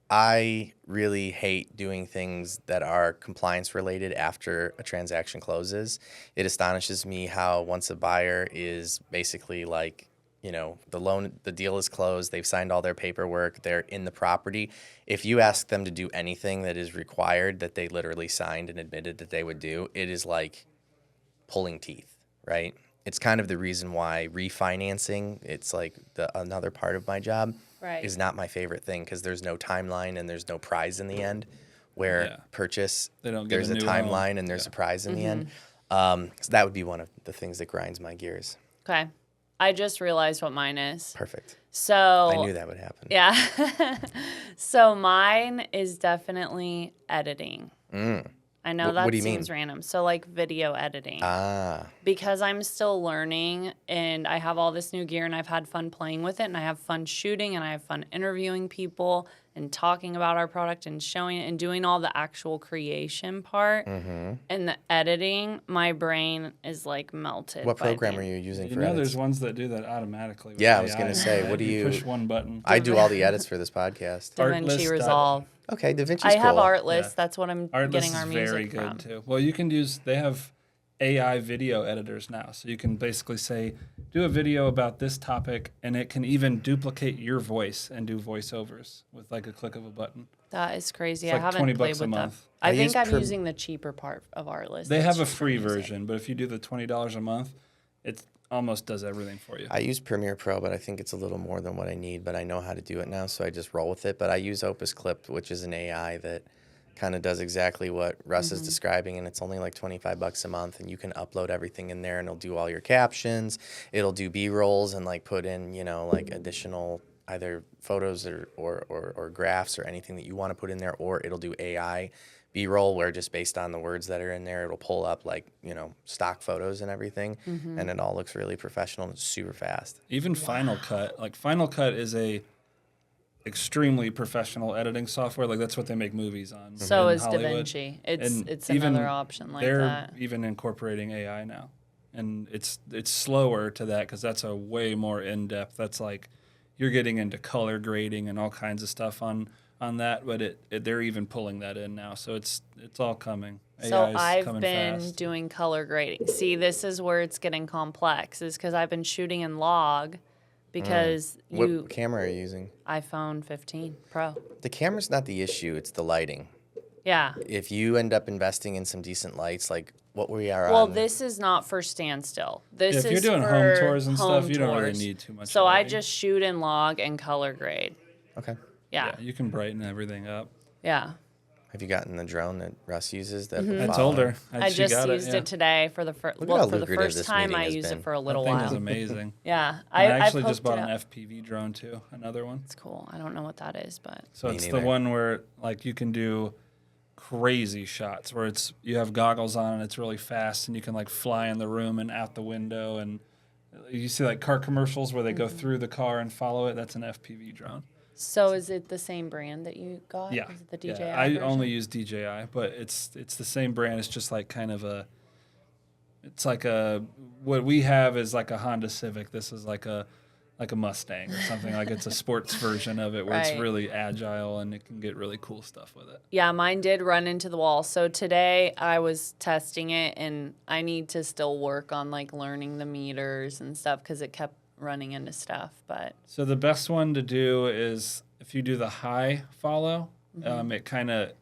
I really hate doing things that are compliance related after a transaction closes. It astonishes me how once a buyer is basically like, the deal is closed, they've signed all their paperwork, they're in the property. If you ask them to do anything that is required that they literally signed and admitted that they would do, it is like pulling teeth, right? It's kind of the reason why refinancing, it's like another part of my job, Right. is not my favorite thing because there's no timeline and there's no prize in the end. Where Yeah. purchase, They don't get there's a a new timeline home. and there's Yeah. a prize in the end. So that would be one of the things that grinds my gears. Okay, I just realized what mine is. Perfect. So I knew that would happen. Yeah. So mine is definitely editing. I know What that do you seems mean? random. So like video editing. Ah, Because I'm still learning and I have all this new gear and I've had fun playing with it and I have fun shooting and I have fun interviewing people and talking about our product and showing it and doing all the actual creation part. And the editing, my brain is like melted. what by program the- are you using You for know, edits? there's ones that do that automatically. with Yeah, I was AI gonna and say, that. what do you- push one button? I do all the edits for this podcast. DaVinci Artlist. Resolve. Okay, DaVinci's I have cool. Artlist. Yeah. That's what I'm Artlist getting is our very music good from. too. Well, they have AI video editors now, so you can basically say, do a video about this topic, and it can even duplicate your voice and do voiceovers with like a click of a button. That is crazy. It's I like haven't 20 played bucks a with them. month. I I use think I'm using the cheaper part of Artlist. They That's have a just for free music. version, but if you do the $20 a month, it almost does everything for you. I use Premiere Pro, but I think it's a little more than what I need, but I know how to do it now, so I just roll with it. But I use Opus Clip, which is an AI that kind of does exactly what Russ is describing, and it's only like $25 a month, and you can upload everything in there, and it'll do all your captions. It'll do B-rolls and like put in, like additional either photos or graphs or anything that you want to put in there, or it'll do AI B-roll where just based on the words that are in there, it'll pull up like, stock photos and everything, and it all looks really professional and it's super fast. Even Final Cut, like Final Cut is a extremely professional editing software. Like that's what they make movies on. So in is Hollywood. DaVinci. And It's even another option like they're that. even incorporating AI now, and it's slower to that because that's a way more in depth. That's like you're getting into color grading and all kinds of stuff on that, but they're even pulling that in now. So it's all coming. So AI is I've coming been fast. doing color grading. See, this is where it's getting complex. Is because I've been shooting in log, because What camera are you using? iPhone 15 Pro. The camera's not the issue, it's the lighting. Yeah. If you end up investing in some decent lights, like what we are Well, on. this is not for standstill. This If is you're doing for home tours and stuff, home you don't really tours. need too much So I lighting. just shoot and log and color grade. Okay. Yeah. You can brighten everything up. Yeah. Have you gotten the drone that Russ uses? That I told her. I She just got used it it today for the first. Look at how Well, for the lucrative first this time, meeting I has used been. it for a That little thing is while. amazing. Yeah, I actually just poked bought it an up. FPV drone too, another one. It's cool. I don't know what that is, but So Me it's neither. the one where like you can do crazy shots where it's you have goggles on and it's really fast and you can like fly in the room and out the window and you see like car commercials where they go through the car and follow it. That's an FPV drone. so is it the same brand that you got? Yeah, Is it the DJI? yeah. I version? only use DJI, but it's the same brand. It's just like kind of it's like a what we have is like a Honda Civic. This is like a Mustang or something. Like it's a sports version of it where it's Right. really agile and it can get really cool stuff with it. Yeah, mine did run into the wall. So today I was testing it, and I need to still work on like learning the meters and stuff because it kept running into stuff. But So the best one to do is if you do the high follow, it kind of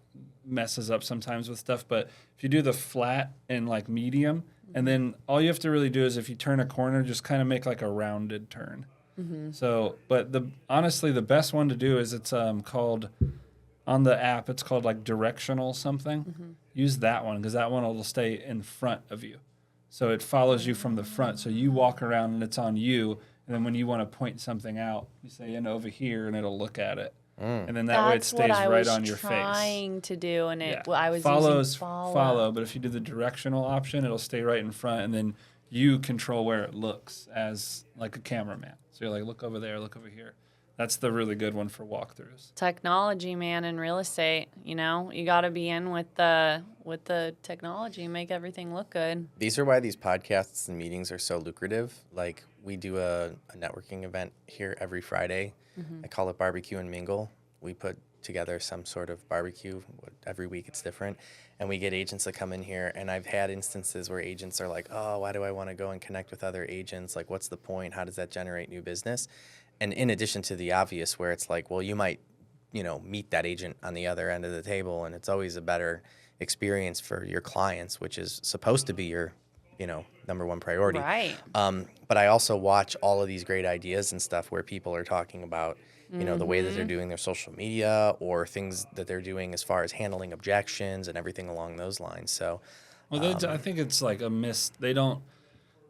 messes up sometimes with stuff. But if you do the flat and like medium, and then all you have to really do is if you turn a corner, just kind of make like a rounded turn. So, but honestly, the best one to do is it's called on the app. It's called like directional something. Use that one because that one will stay in front of you. So it follows you from the front. So you walk around and it's on you. And then when you want to point something out, you say over here and it'll look at it. And then that way it that's stays what I right was on your face. trying to do, and Yeah. I was Follows using follow, but if you do the directional option, it'll stay right in front, and then you control where it looks as like a cameraman. So you're like, look over there, look over here. That's the really good one for walkthroughs. Technology, man, in real estate. You know, you got to be in with the technology, make everything look good. These are why these podcasts and meetings are so lucrative. Like we do a networking event here every Friday. I call it Barbecue and Mingle. We put together some sort of barbecue. Every week it's different. And we get agents that come in here. And I've had instances where agents are like, oh, why do I want to go and connect with other agents? Like, what's the point? How does that generate new business? And in addition to the obvious where it's like, well, you might, meet that agent on the other end of the table. And it's always a better experience for your clients, which is supposed to be your, number one priority. Right. But I also watch all of these great ideas and stuff where people are talking about, the way that they're doing their social media or things that they're doing as far as handling objections and everything along those lines. So, Well, I think it's like a miss. They don't.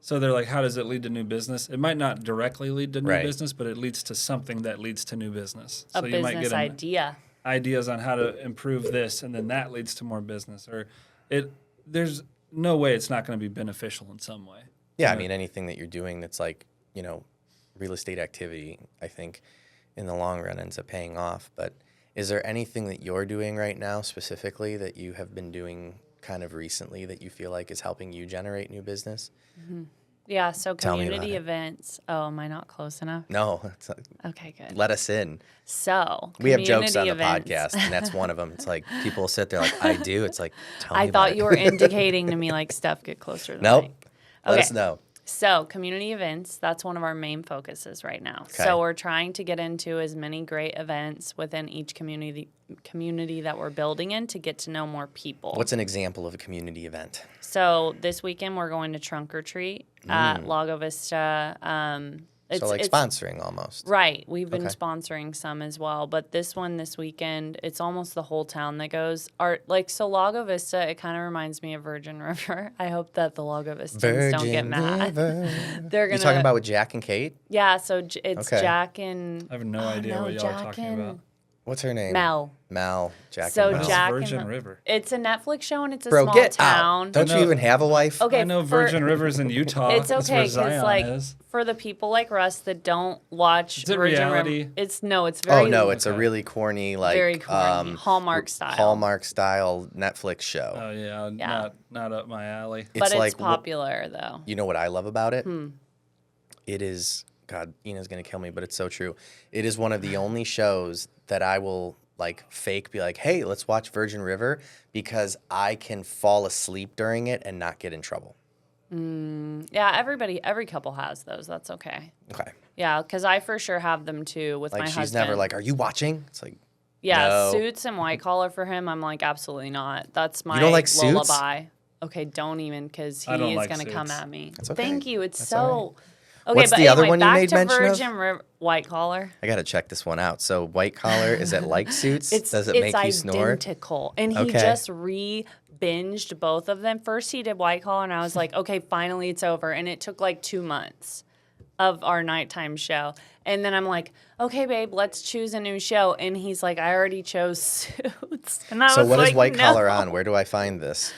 So they're like, how does it lead to new business? It might not directly lead to new Right. business, but it leads to something that leads to new business. A So you might business get idea. ideas on how to improve this, and then that leads to more business. Or there's no way it's not going to be beneficial in some way. yeah, I mean, anything that you're doing that's like, real estate activity, I think in the long run ends up paying off. But is there anything that you're doing right now specifically that you have been doing kind of recently that you feel like is helping you generate new business? Yeah, so Tell me about community it. events. Oh, am I not close enough? No, Okay, good. let us in. So We have jokes on community the events. podcast, and that's one of them. It's like people will sit there like, I do. It's like, tell me I about thought it. you were indicating to me like, Steph, get closer to the Nope. mic. Let Okay. us know. So community events, that's one of our main focuses right now. Okay. So we're trying to get into as many great events within each community that we're building in to get to know more people. What's an example of a community event? So this weekend we're going to trunk or treat at Lago Vista. So like sponsoring almost. Right. We've been Okay. sponsoring some as well. But this one this weekend, it's almost the whole town that goes. So Lago Vista, it kind of reminds me of Virgin River. I hope that the Lago Vistans don't get mad. They're You gonna. talking about with Jack and Kate? Yeah. So it's Okay. Jack and. I have no idea what y'all are talking about. What's her name? Mel. Mel. Jack So and Mel. What's Jack Virgin and River? It's a Netflix show and it's a Bro, small get town. out. Don't I you know. even have a wife? Okay, I know for- Virgin River's in Utah. It's That's okay where because Zion is. for the people like Russ that don't watch Is it Virgin reality? River, it's very Oh, no, it's a Okay. really corny, like, very corny, Hallmark style. Hallmark style Netflix show. Oh yeah, Yeah. not up my alley. but it's like, popular though. you know what I love about it? It is, God, Ina's going to kill me, but it's so true. It is one of the only shows that I will like fake be like, hey, let's watch Virgin River because I can fall asleep during it and not get in trouble. Yeah, every couple has those. That's okay. Okay. Yeah, because I for sure have them too with Like my she's husband. never like, are you watching? It's like, Yeah, No. Suits and White Collar for him, I'm like, absolutely not. That's my don't like Suits? lullaby. Okay, don't even, because I don't he is like going to come Suits. at me. That's okay. Thank you. It's That's so... all Okay, What's but the other anyway, one you back made to mention of? Virgin River, White Collar. I got to check this one out. So White Collar, is it like Suits? Does it make you snore? Identical. And he Okay. just binged both of them. First he did White Collar, and I was like, okay, finally it's over. And it took like 2 months of our nighttime show. And then I'm like, okay, babe, let's choose a new show. And he's like, I already chose Suits. And I So was what like, is White no. Collar on? Where do I find this?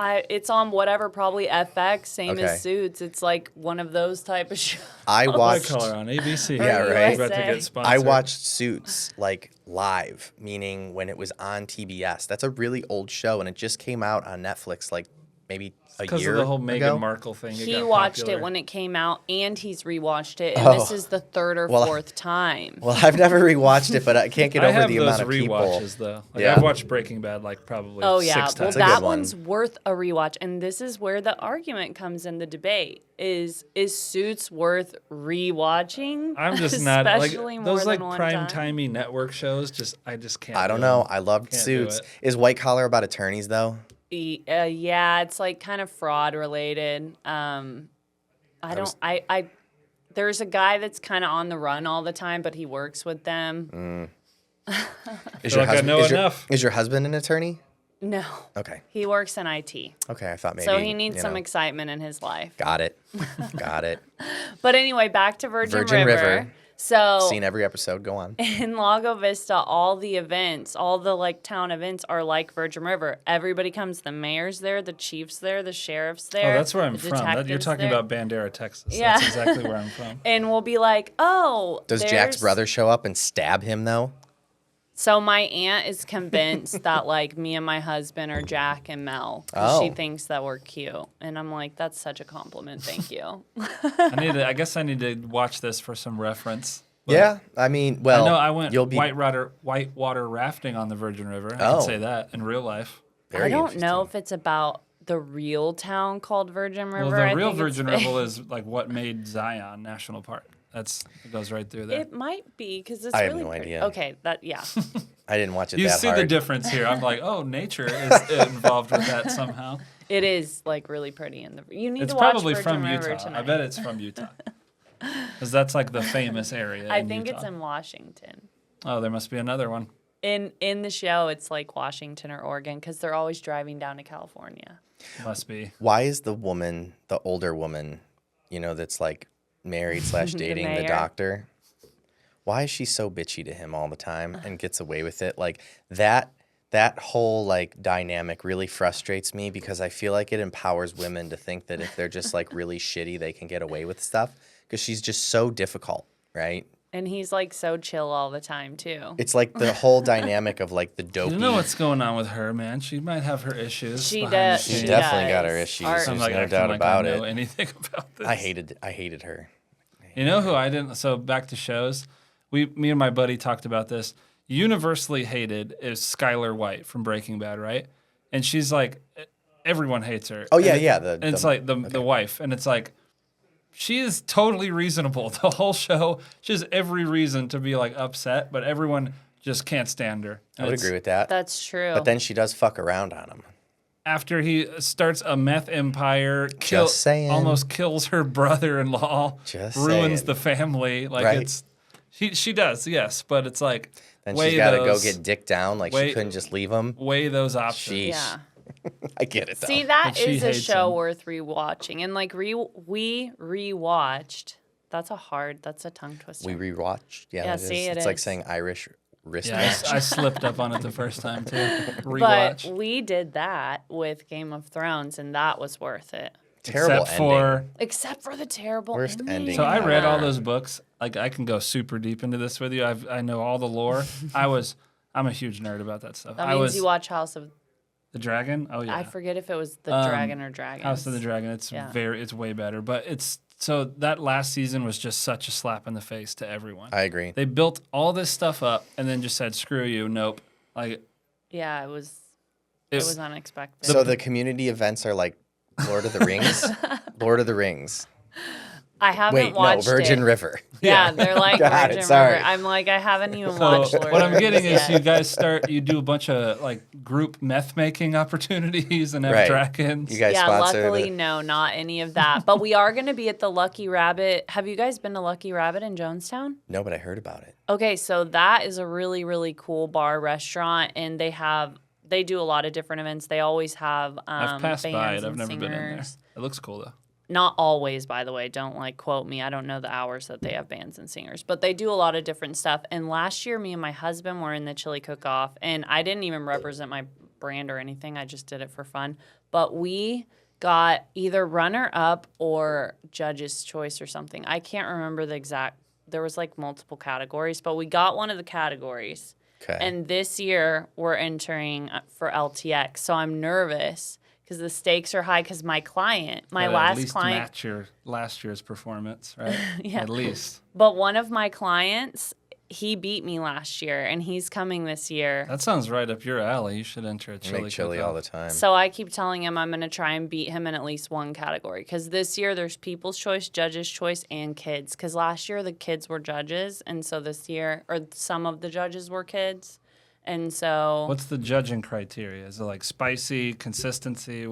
It's on whatever, probably FX, same Okay. as Suits. It's like one of those type of shows. I White watched Collar on ABC. Yeah, Or right. About to USA. get sponsored. I watched Suits like live, meaning when it was on TBS. That's a really old show, and it just came out on Netflix like maybe a because year of the whole Meghan ago. Markle thing. It He got watched popular. it when it came out, and he's rewatched it, and this is the third or Well, fourth time. Well, I've never rewatched it, but I can't get I over have the those amount of people. rewatches though. Like Yeah. I've watched Breaking Bad like probably Oh yeah, 6 well times. a good that one. one's worth a rewatch, and this is where the argument comes in the debate: is Suits worth rewatching? I'm just not like Especially more those like than one prime time. timey network shows. I just can't. I don't do know. them. I loved Can't do Suits. it. Is White Collar about attorneys though? Yeah, it's like kind of fraud related. There's a guy that's kind of on the run all the time, but he works with them. Is feel like I know enough. Is your husband an attorney? No, Okay. he works in IT, Okay, I thought maybe. so he needs you some know. excitement in his life. Got it. Got it. But anyway, back to Virgin Virgin River. So Seen every episode. Go on. in Lago Vista, all the events, all the like town events are like Virgin River. Everybody comes. The mayor's there, the chief's there, the sheriff's there. Oh, that's where I'm the from. You're detective's talking there. about Bandera, Texas. Yeah. That's exactly where I'm from. And we'll be like, oh, Does Jack's there's- brother show up and stab him though? So my aunt is convinced that like me and my husband are Jack and Mel. 'Cause She Oh. thinks that we're cute, and I'm like, that's such a compliment. Thank you. I guess I need to watch this for some reference. But Yeah, I mean, well, I know I went You'll be whitewater rafting on the Virgin River. I Oh. can say that in real life. very I don't know interesting. if it's about the real town called Virgin River. Well, I the real think it's Virgin fake. River is like what made Zion National Park. It goes right through there. It might be because it's I have really no pretty. idea. Okay, yeah. I didn't watch it You that see hard. the difference here. I'm like, oh, nature is involved with that somehow. It is like really pretty in the. You need It's to watch probably Virgin from River Utah. tonight. I bet it's from Utah. Because that's like the famous area. I in think Utah. it's in Washington. Oh, there must be another one. In the show, it's like Washington or Oregon because they're always driving down to California. Must be. Why is the woman, the older woman, that's like married / dating the mayor. doctor? Why is she so bitchy to him all the time and gets away with it? Like that whole like dynamic really frustrates me because I feel like it empowers women to think that if they're just like really shitty, they can get away with stuff because she's just so difficult, right? And he's like so chill all the time too. It's like the whole dynamic of like the dopey. You know what's going on with her, man. She might have her issues. She behind the does. She's scenes. definitely got her does. issues. Art- There's I'm like, no acting doubt like about I know it. anything about this. I hated her. You know who I didn't? So back to shows. Me and my buddy talked about this. Universally hated is Skylar White from Breaking Bad, right? And she's like, everyone hates her. Oh yeah, And yeah. and it's like the wife, and it's like, she is totally reasonable. The whole show, she has every reason to be like upset, but everyone just can't stand her. I would agree with that. That's true. But then she does fuck around on him. After he starts a meth empire, Just saying. almost kills her brother-in-law, Just ruins saying. the family. Like Right. it's, she does, yes, but it's like, Then weigh she's got to go those- get dick down. Like weigh- she couldn't just leave him. weigh those options. Sheesh. yeah. I get it though. See, that But she is a hates show him. worth rewatching. And like we rewatched. That's a tongue twister. We rewatched. Yeah, Yeah, it is. see, it It's like is. saying Irish wristwatch. Yeah, I slipped up on it the first time too. but Rewatch. we did that with Game of Thrones, and that was worth it. Terrible Except ending. for, Except for the terrible Worst ending. so I read all Yeah. those books. Like I can go super deep into this with you. I know all the lore. I'm a huge nerd about that stuff. That I means was you watch House of. the Dragon. Oh yeah, I forget if it was the Dragon or Dragons. House of the Dragon. It's Yeah. it's way better. But so that last season was just such a slap in the face to everyone. I agree. They built all this stuff up and then just said, "Screw you, nope." Like Yeah, it was unexpected. So the community events are like Lord of the Rings. Lord of the Rings. I haven't Wait, no, watched Virgin it. River. Yeah, they're like Got it, Virgin sorry. River. I'm like, I haven't even So watched Lord what of I'm the getting Rings is yet. you do a bunch of like group meth making opportunities and have Right. dragons. You guys Yeah, sponsor luckily, no, not any of that. But we are going to be at the Lucky Rabbit. Have you guys been to Lucky Rabbit in Jonestown? No, but I heard about it. Okay, so that is a really, really cool bar restaurant, and they do a lot of different events. They always have I've passed bands by it. and I've never been in there. singers. It looks cool though. Not always, by the way. Don't like quote me. I don't know the hours that they have bands and singers, but they do a lot of different stuff. And last year, me and my husband were in the chili cook-off, and I didn't even represent my brand or anything. I just did it for fun. But we got either runner-up or judge's choice or something. I can't remember the exact. There was like multiple categories, but we got one of the categories. Okay. And this year, we're entering for LTX, so I'm nervous because the stakes are high because my client, my Gotta last at least client. match your last year's performance, right? Yeah. At least. But one of my clients, he beat me last year, and he's coming this year. That sounds right up your alley. You should enter a I chili make chili cook-off. all the time. So I keep telling him I'm going to try and beat him in at least one category because this year there's People's Choice, Judge's Choice, and Kids. Because last year the kids were judges, and so this year, or some of the judges were kids. And so, What's the judging criteria? Is it like spicy, consistency?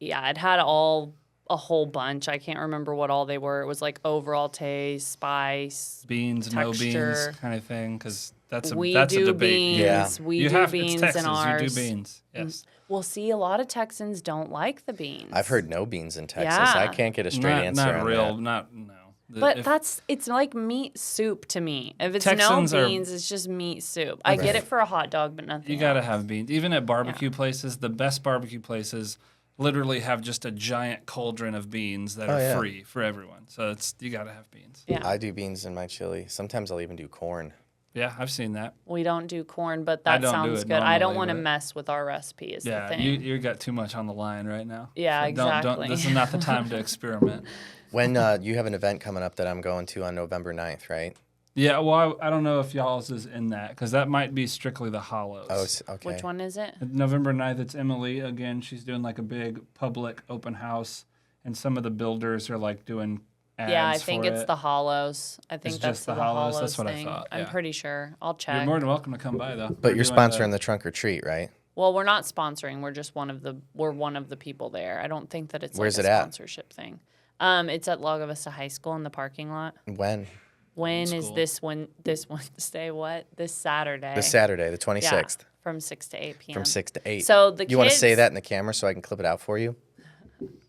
yeah, it had a whole bunch. I can't remember what all they were. It was like overall taste, spice, beans, no texture. beans kind of thing? Because that's a We that's do a debate. beans. Yeah. We You do have beans it's Texas. in ours. You do beans. Yes. Well, see, a lot of Texans don't like the beans. I've heard no beans in Texas. Yeah. I can't get a straight answer not on real. that. Not no. But If it's like meat soup to me. If it's Texans no are- beans, it's just meat soup. I get Right. it for a hot dog, but nothing you gotta else. have beans. Even at barbecue places, the best barbecue places literally have just a giant cauldron of beans that are yeah. free for everyone. So you gotta have beans. Yeah, I do beans in my chili. Sometimes I'll even do corn. Yeah, I've seen that. we don't do corn, but I that don't do sounds it good. I don't normally, want to but- mess with our recipe. Is the Yeah, thing. you got too much on the line right now. Yeah, So don't- exactly. this is not the time to experiment. When you have an event coming up that I'm going to on November 9th, right? Yeah, well, I don't know if y'all's is in that because that might be strictly the Hollows. Oh, okay. Which one is it? November 9th, it's Emily again. She's doing like a big public open house, and some of the builders are like doing ads. Yeah, I think for it's it. the Hollows. I think It's that's just the the Hollows? Hollows That's what I thing. thought, I'm yeah. pretty sure. I'll check. You're more than welcome to come by though. But you're doing sponsoring the trunk or treat, right? Well, we're not sponsoring. We're just one of the people there. I don't think that it's Where's like it a at? sponsorship thing. It's at Lago Vista High School in the parking lot. When? When is School. this Wednesday? What? This Saturday. This Saturday, the 26th, Yeah, from 6 to 8 p.m. from 6 to 8. So the You want to say kids- that in the camera so I can clip it out for you?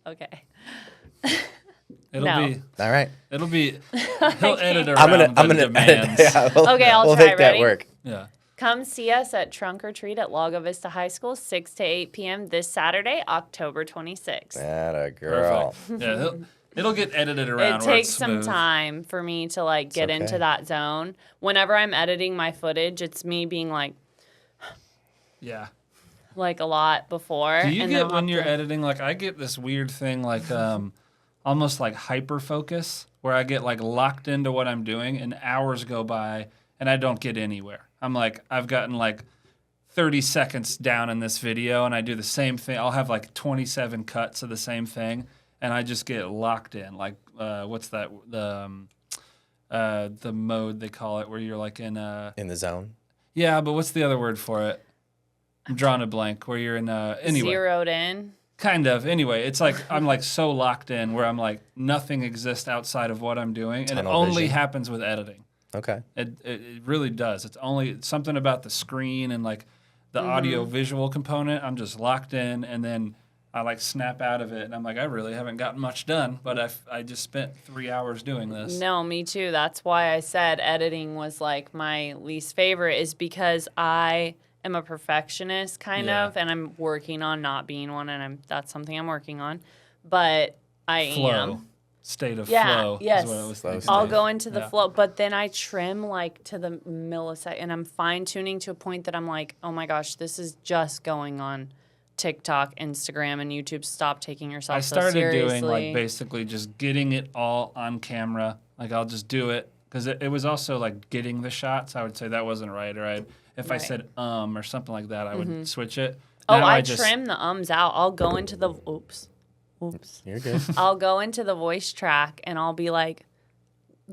Okay. It'll No. be. All right. It'll be. He'll edit I'm around gonna the edit. demands. Yeah, Okay, I'll we'll try. make that Ready? work. Yeah. Come see us at Trunk or Treat at Lago Vista High School, 6 to 8 p.m. this Saturday, October 26th. That a girl. Perfect. Yeah, it'll get edited around. It where takes it's some smooth. time for me to like get into okay. that zone. Whenever I'm editing my footage, it's me being like Yeah. a lot before. Do you and then get I'll when have you're to- editing like I get this weird thing like almost like hyper focus where I get like locked into what I'm doing and hours go by and I don't get anywhere. I'm like I've gotten like 30 seconds down in this video and I do the same thing. I'll have like 27 cuts of the same thing and I just get locked in. Like what's that the mode they call it where you're like in In the zone. yeah, but what's the other word for it? I'm drawing a blank where you're in anyway. zeroed in. Kind of. Anyway, it's like I'm like so locked in where I'm like nothing exists outside of what I'm doing, and Tunnel it only vision. happens with editing. Okay. It really does. It's only something about the screen and like the audio visual component. I'm just locked in, and then I like snap out of it, and I'm like I really haven't gotten much done, but I just spent 3 hours doing this. No, me too. That's why I said editing was like my least favorite is because I am a perfectionist kind Yeah. of, and I'm working on not being one, and that's something I'm working on. But I Flow. am. State of Yeah, flow. yes. Is what I was Flow thinking. state. I'll go into the Yeah. flow, but then I trim like to the millisecond, and I'm fine tuning to a point that I'm like, oh my gosh, this is just going on TikTok, Instagram, and YouTube. Stop taking yourself I so started seriously. doing like basically just getting it all on camera. Like I'll just do it because it was also like getting the shots. I would say that wasn't right. Or if I Right. said or something like that, I would switch it. Oh, Now I just, trim the ums out. I'll go into the oops. Oops. You're good. I'll go into the voice track and I'll be like,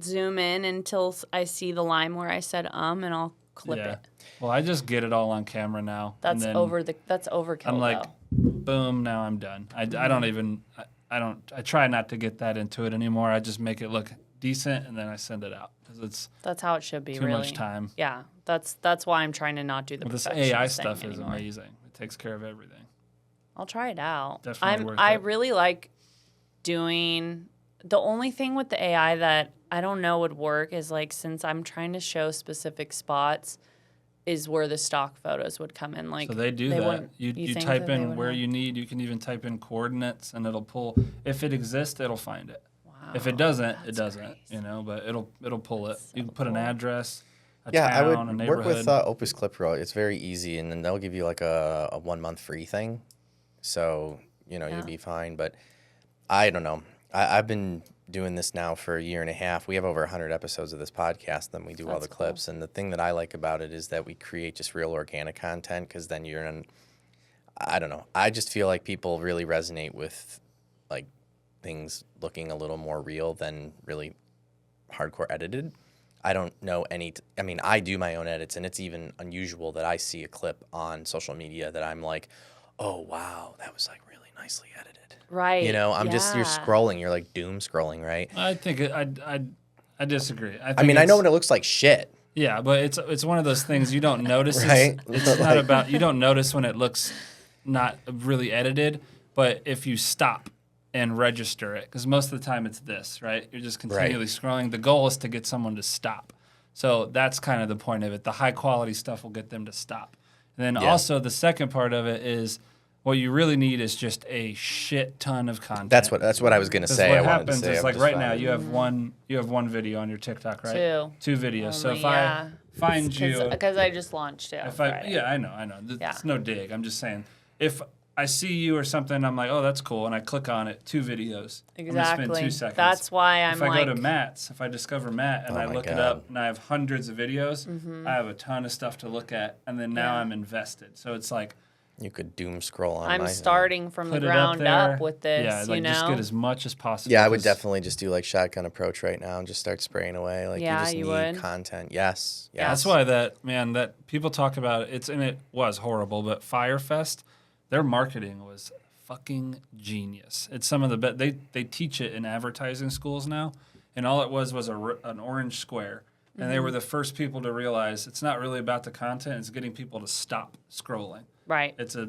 zoom in until I see the line where I said and I'll clip it. Well, I just get it all on camera now. That's and then that's overkill. I'm like, though. boom, now I'm done. I don't even, I try not to get that into it anymore. I just make it look decent and then I send it out because That's how it should be. too really. much time. Yeah, that's why I'm trying to not do the. But this perfectionist AI thing stuff is anymore. amazing. It takes care of everything. I'll try it out. Definitely worth I it. really like doing. The only thing with the AI that I don't know would work is like since I'm trying to show specific spots, is where the stock photos would come in. Like So they do that. wouldn't- You think type that they in would where have- you need. You can even type in coordinates, and it'll pull. If it exists, it'll find it. Wow, If it doesn't, it that's doesn't. crazy. You know, but it'll pull it. You can put an cool. address, a Yeah, I town, a would neighborhood. work with Opus Clip Roll. It's very easy, and then they'll give you like a 1 month free thing. So, Yeah. you'll be fine. But I don't know. I've been doing this now for a year and a half. We have over 100 episodes of this podcast, then we do all That's the clips. And the thing that I like about it is that we create just real organic content because then you're in, I don't know. I just feel like people really resonate with like things looking a little more real than really hardcore edited. I don't know I mean, I do my own edits, and it's even unusual that I see a clip on social media that I'm like, oh, wow, that was like really nicely edited. Right. You know, you're yeah. scrolling, you're like doom scrolling, right? I think I disagree. I mean, I know when it looks like shit. Yeah, but it's one of those things you don't notice. Right? It's not about you don't notice when it looks not really edited, but if you stop and register it, because most of the time it's this, right? You're just continually scrolling. The goal is to get someone to stop. So that's kind of the point of it. The high quality stuff will get them to stop. And then also the second part of it is what you really need is just a shit ton of content. That's what I was gonna 'Cause say. what I wanted to happens say. is I'm like just right now fine. you have one video on your TikTok, right? Two videos. So Only, if yeah. I find you, because I just launched it. if on I Friday. yeah, I know. Yeah. It's no dig. I'm just saying if I see you or something, I'm like, oh, that's cool, and I click on it. 2 videos. I'm gonna spend Exactly. 2 seconds. That's why I'm if I like. go to Matt's, if I discover Matt and Oh I my look it God. up and I have hundreds of videos, I have a ton of stuff to look at, and then now Yeah. I'm invested. So it's like You could doom scroll on. I'm my starting from the put it ground up, up with this. Yeah, like you know. just get as much as possible. Yeah, I would 'cause- definitely just do like shotgun approach right now and just start spraying away. Like Yeah, you just you need would. content. Yes. Yeah. That's why that people talk about it was horrible, but Firefest, their marketing was fucking genius. It's some of the best. They teach it in advertising schools now, and all it was an orange square, and they were the first people to realize it's not really about the content; it's getting people to stop scrolling. Right. It's a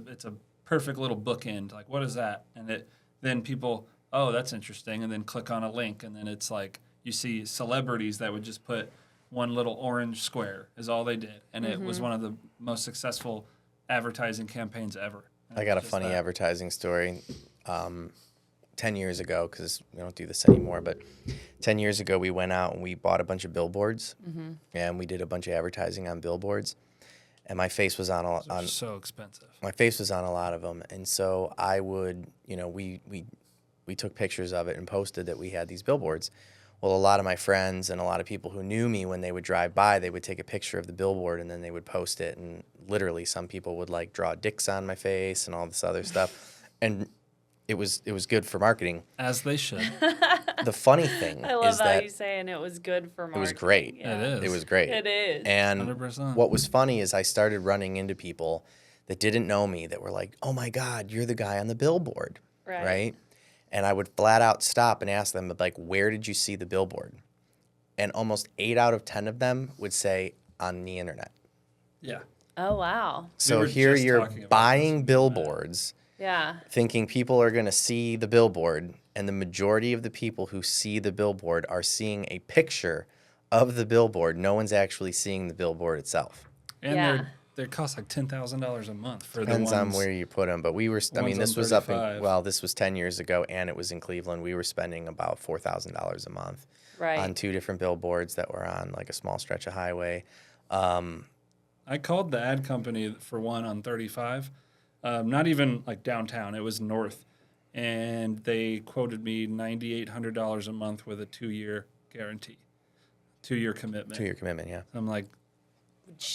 perfect little bookend. Like, what is that? And then people, oh, that's interesting, and then click on a link, and then it's like you see celebrities that would just put one little orange square is all they did, and it was one of the most successful advertising campaigns ever. And I got a just funny that. advertising story. 10 years ago, because we don't do this anymore, but 10 years ago we went out and we bought a bunch of billboards, and we did a bunch of advertising on billboards, and my face was on They're so expensive. my face was on a lot of them, and so I would, we took pictures of it and posted that we had these billboards. Well, a lot of my friends and a lot of people who knew me, when they would drive by, they would take a picture of the billboard and then they would post it, and literally some people would like draw dicks on my face and all this other stuff, and it was good for marketing. As they should. The funny thing I love is how that you saying it was good for marketing. it was great. Yeah. It is. It was great. It is. And 100%. what was funny is I started running into people that didn't know me that were like, "Oh my God, you're the guy on the billboard," right? And I would flat out stop and ask them, like, "Where did you see the billboard?" And almost 8 out of 10 of them would say, "On the internet." Yeah. Oh wow. So were here just you're talking about buying billboards, Yeah. thinking people are going to see the billboard, and the majority of the people who see the billboard are seeing a picture of the billboard. No one's actually seeing the billboard itself. And Yeah. they cost like $10,000 a month for Depends the on ones. where you put them, but we were. I ones mean, this on was up 35. in. Well, this was 10 years ago, and it was in Cleveland. We were spending about $4,000 a month Right. on 2 different billboards that were on like a small stretch of highway. I called the ad company for one on 35, not even like downtown. It was north, and they quoted me $9,800 a month with a 2-year guarantee, 2-year commitment. 2-year commitment, yeah. I'm like,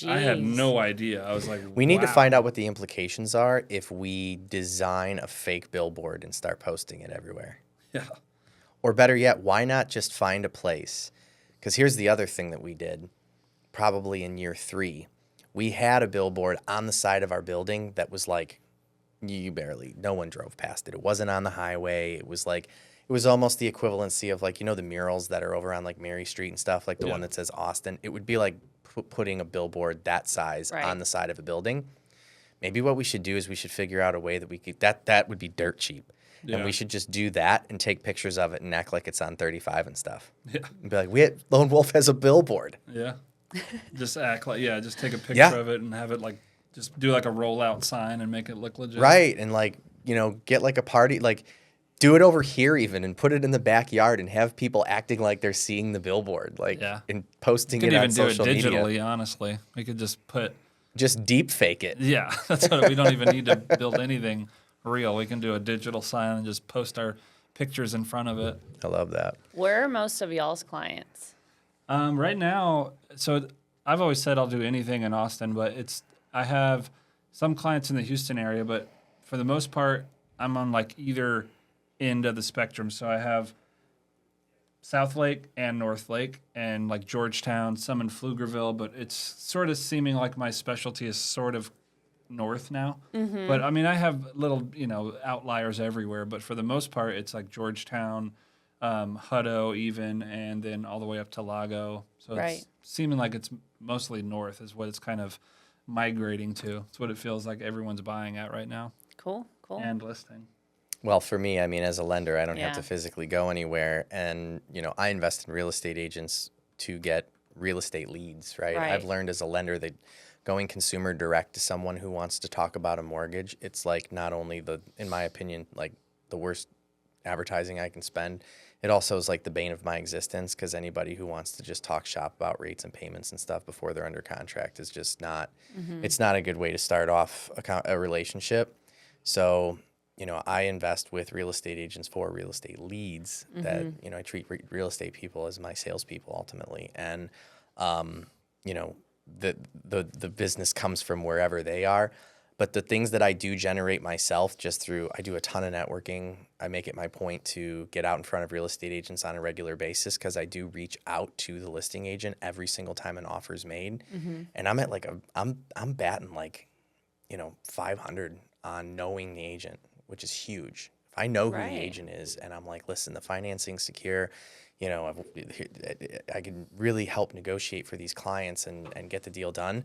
I had Jeez. no idea. I was like, We need to wow. find out what the implications are if we design a fake billboard and start posting it everywhere. Yeah. Or better yet, why not just find a place? Because here's the other thing that we did, probably in year 3. We had a billboard on the side of our building that was like, no one drove past it. It wasn't on the highway. It was almost the equivalency of like, the murals that are over on like Mary Street and stuff, like the one that says Austin. It would be like putting a billboard that size on the side of a building. Maybe what we should do is we should figure out a way that we could, that would be dirt cheap. Yeah. And we should just do that and take pictures of it and act like it's on 35 and stuff. Yeah. And be like, Lone Wolf has a billboard. Yeah. Just act like, just take a picture Yeah. of it and have it like, just do like a rollout sign and make it look legit. Right. And like, get like a party, like do it over here even and put it in the backyard and have people acting like they're seeing the billboard, like and posting We could it on even do it social digitally, media. honestly. We could just put, Just deep fake it. yeah, that's what we don't even need to build anything real. We can do a digital sign and just post our pictures in front of it. I love that. Where are most of y'all's clients? Right now, so I've always said I'll do anything in Austin, but I have some clients in the Houston area, but for the most part, I'm on like either end of the spectrum. So I have South Lake and North Lake and like Georgetown, some in Pflugerville, but it's sort of seeming like my specialty is sort of north now. But I mean, I have little, outliers everywhere, but for the most part, it's like Georgetown, Hutto even, and then all the way up to Lago. So it's seeming like it's mostly north is what it's kind of migrating to. It's what it feels like everyone's buying at right now Cool. and listing. Well, for me, I mean, as a lender, I don't have Yeah. to physically go anywhere. And, I invest in real estate agents to get real estate leads, right? Right. I've learned as a lender that going consumer direct to someone who wants to talk about a mortgage, it's like not only in my opinion, like the worst advertising I can spend, it also is like the bane of my existence because anybody who wants to just talk shop about rates and payments and stuff before they're under contract is just not, it's not a good way to start off a relationship. So, I invest with real estate agents for real estate leads that, I treat real estate people as my salespeople ultimately. And, the business comes from wherever they are. But the things that I do generate myself I do a ton of networking. I make it my point to get out in front of real estate agents on a regular basis because I do reach out to the listing agent every single time an offer is made. And I'm at like I'm batting like, 500 on knowing the agent, which is huge. If I know who the agent is and I'm like, listen, the financing's secure, I can really help negotiate for these clients and get the deal done.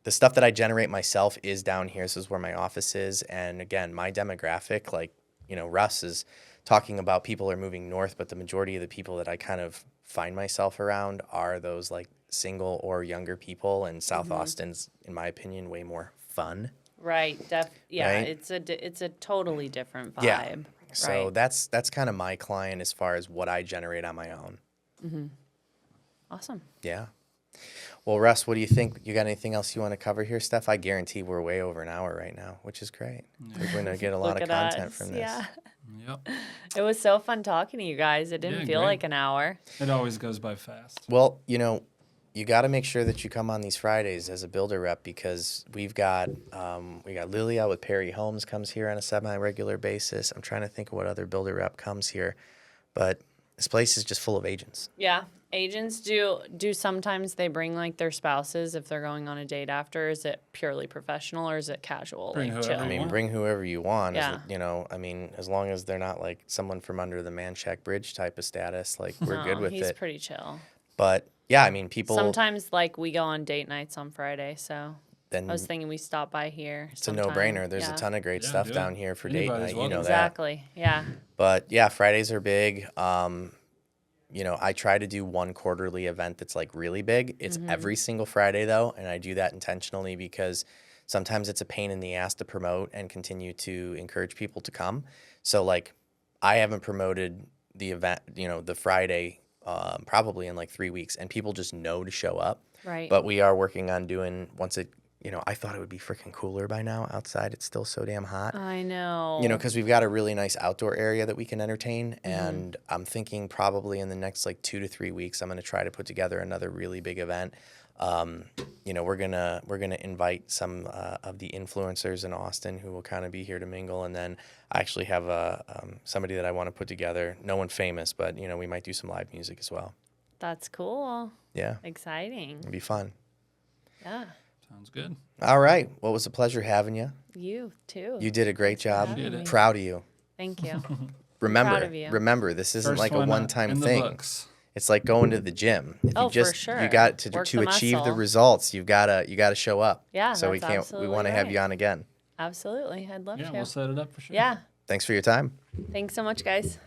The stuff that I generate myself is down here. This is where my office is. And again, my demographic, like, Russ is talking about people are moving north, but the majority of the people that I kind of find myself around are those like single or younger people. And South Austin's, in my opinion, way more fun. Right. Right? It's a totally different vibe. Yeah. So Right. that's kind of my client as far as what I generate on my own. Awesome. Yeah. Well, Russ, what do you think? You got anything else you want to cover here, Steph? I guarantee we're way over an hour right now, which is great. We're going to get a lot Look of at content us. from this. Yeah. Yep. It was so fun talking to you guys. It didn't Yeah, feel great. like an hour. It always goes by fast. Well, you got to make sure that you come on these Fridays as a builder rep because we got Lilia with Perry Homes comes here on a semi-regular basis. I'm trying to think of what other builder rep comes here, but this place is just full of agents. Yeah. Agents do sometimes they bring like their spouses if they're going on a date after. Is it purely professional or is it casual? Bring like whoever chill? I mean, want. bring whoever you want. Yeah. As long as they're not like someone from under the Manchac Bridge type of status, like we're No, good with he's it. pretty chill. But yeah, I mean, people. Sometimes like we go on date nights on Friday, so Then I was thinking we stop by here. it's a no-brainer. There's a ton of great Yeah, stuff do it. down here for date Anybody's night. You welcome. know that. Exactly. Yeah. But yeah, Fridays are big. I try to do one quarterly event that's like really big. It's every single Friday though, and I do that intentionally because sometimes it's a pain in the ass to promote and continue to encourage people to come. So like, I haven't promoted the event, the Friday, probably in like 3 weeks, and people just know to show up. Right. But we are working on doing I thought it would be freaking cooler by now outside. It's still so damn hot. I know. Because we've got a really nice outdoor area that we can entertain. And I'm thinking probably in the next like 2 to 3 weeks, I'm going to try to put together another really big event. You know, we're gonna invite some of the influencers in Austin who will kind of be here to mingle, and then I actually have somebody that I want to put together. No one famous, but you know, we might do some live music as well. That's cool. Yeah, Exciting. it'd be fun. Yeah. Sounds good. All right. Well, it was a pleasure having you. You too. You did a great job. having me. Proud of you. Thank you. Remember, of you. this isn't First like a one, one-time in the thing. books. It's like going to the gym. If Oh, you just, for sure. You got to Work to the achieve the muscle. results. You gotta show up. Yeah, So we that's can't. We want to absolutely have right. you on again. Absolutely. I'd love Yeah, to. we'll set it up for sure. Yeah. Thanks for your time. Thanks so much, guys.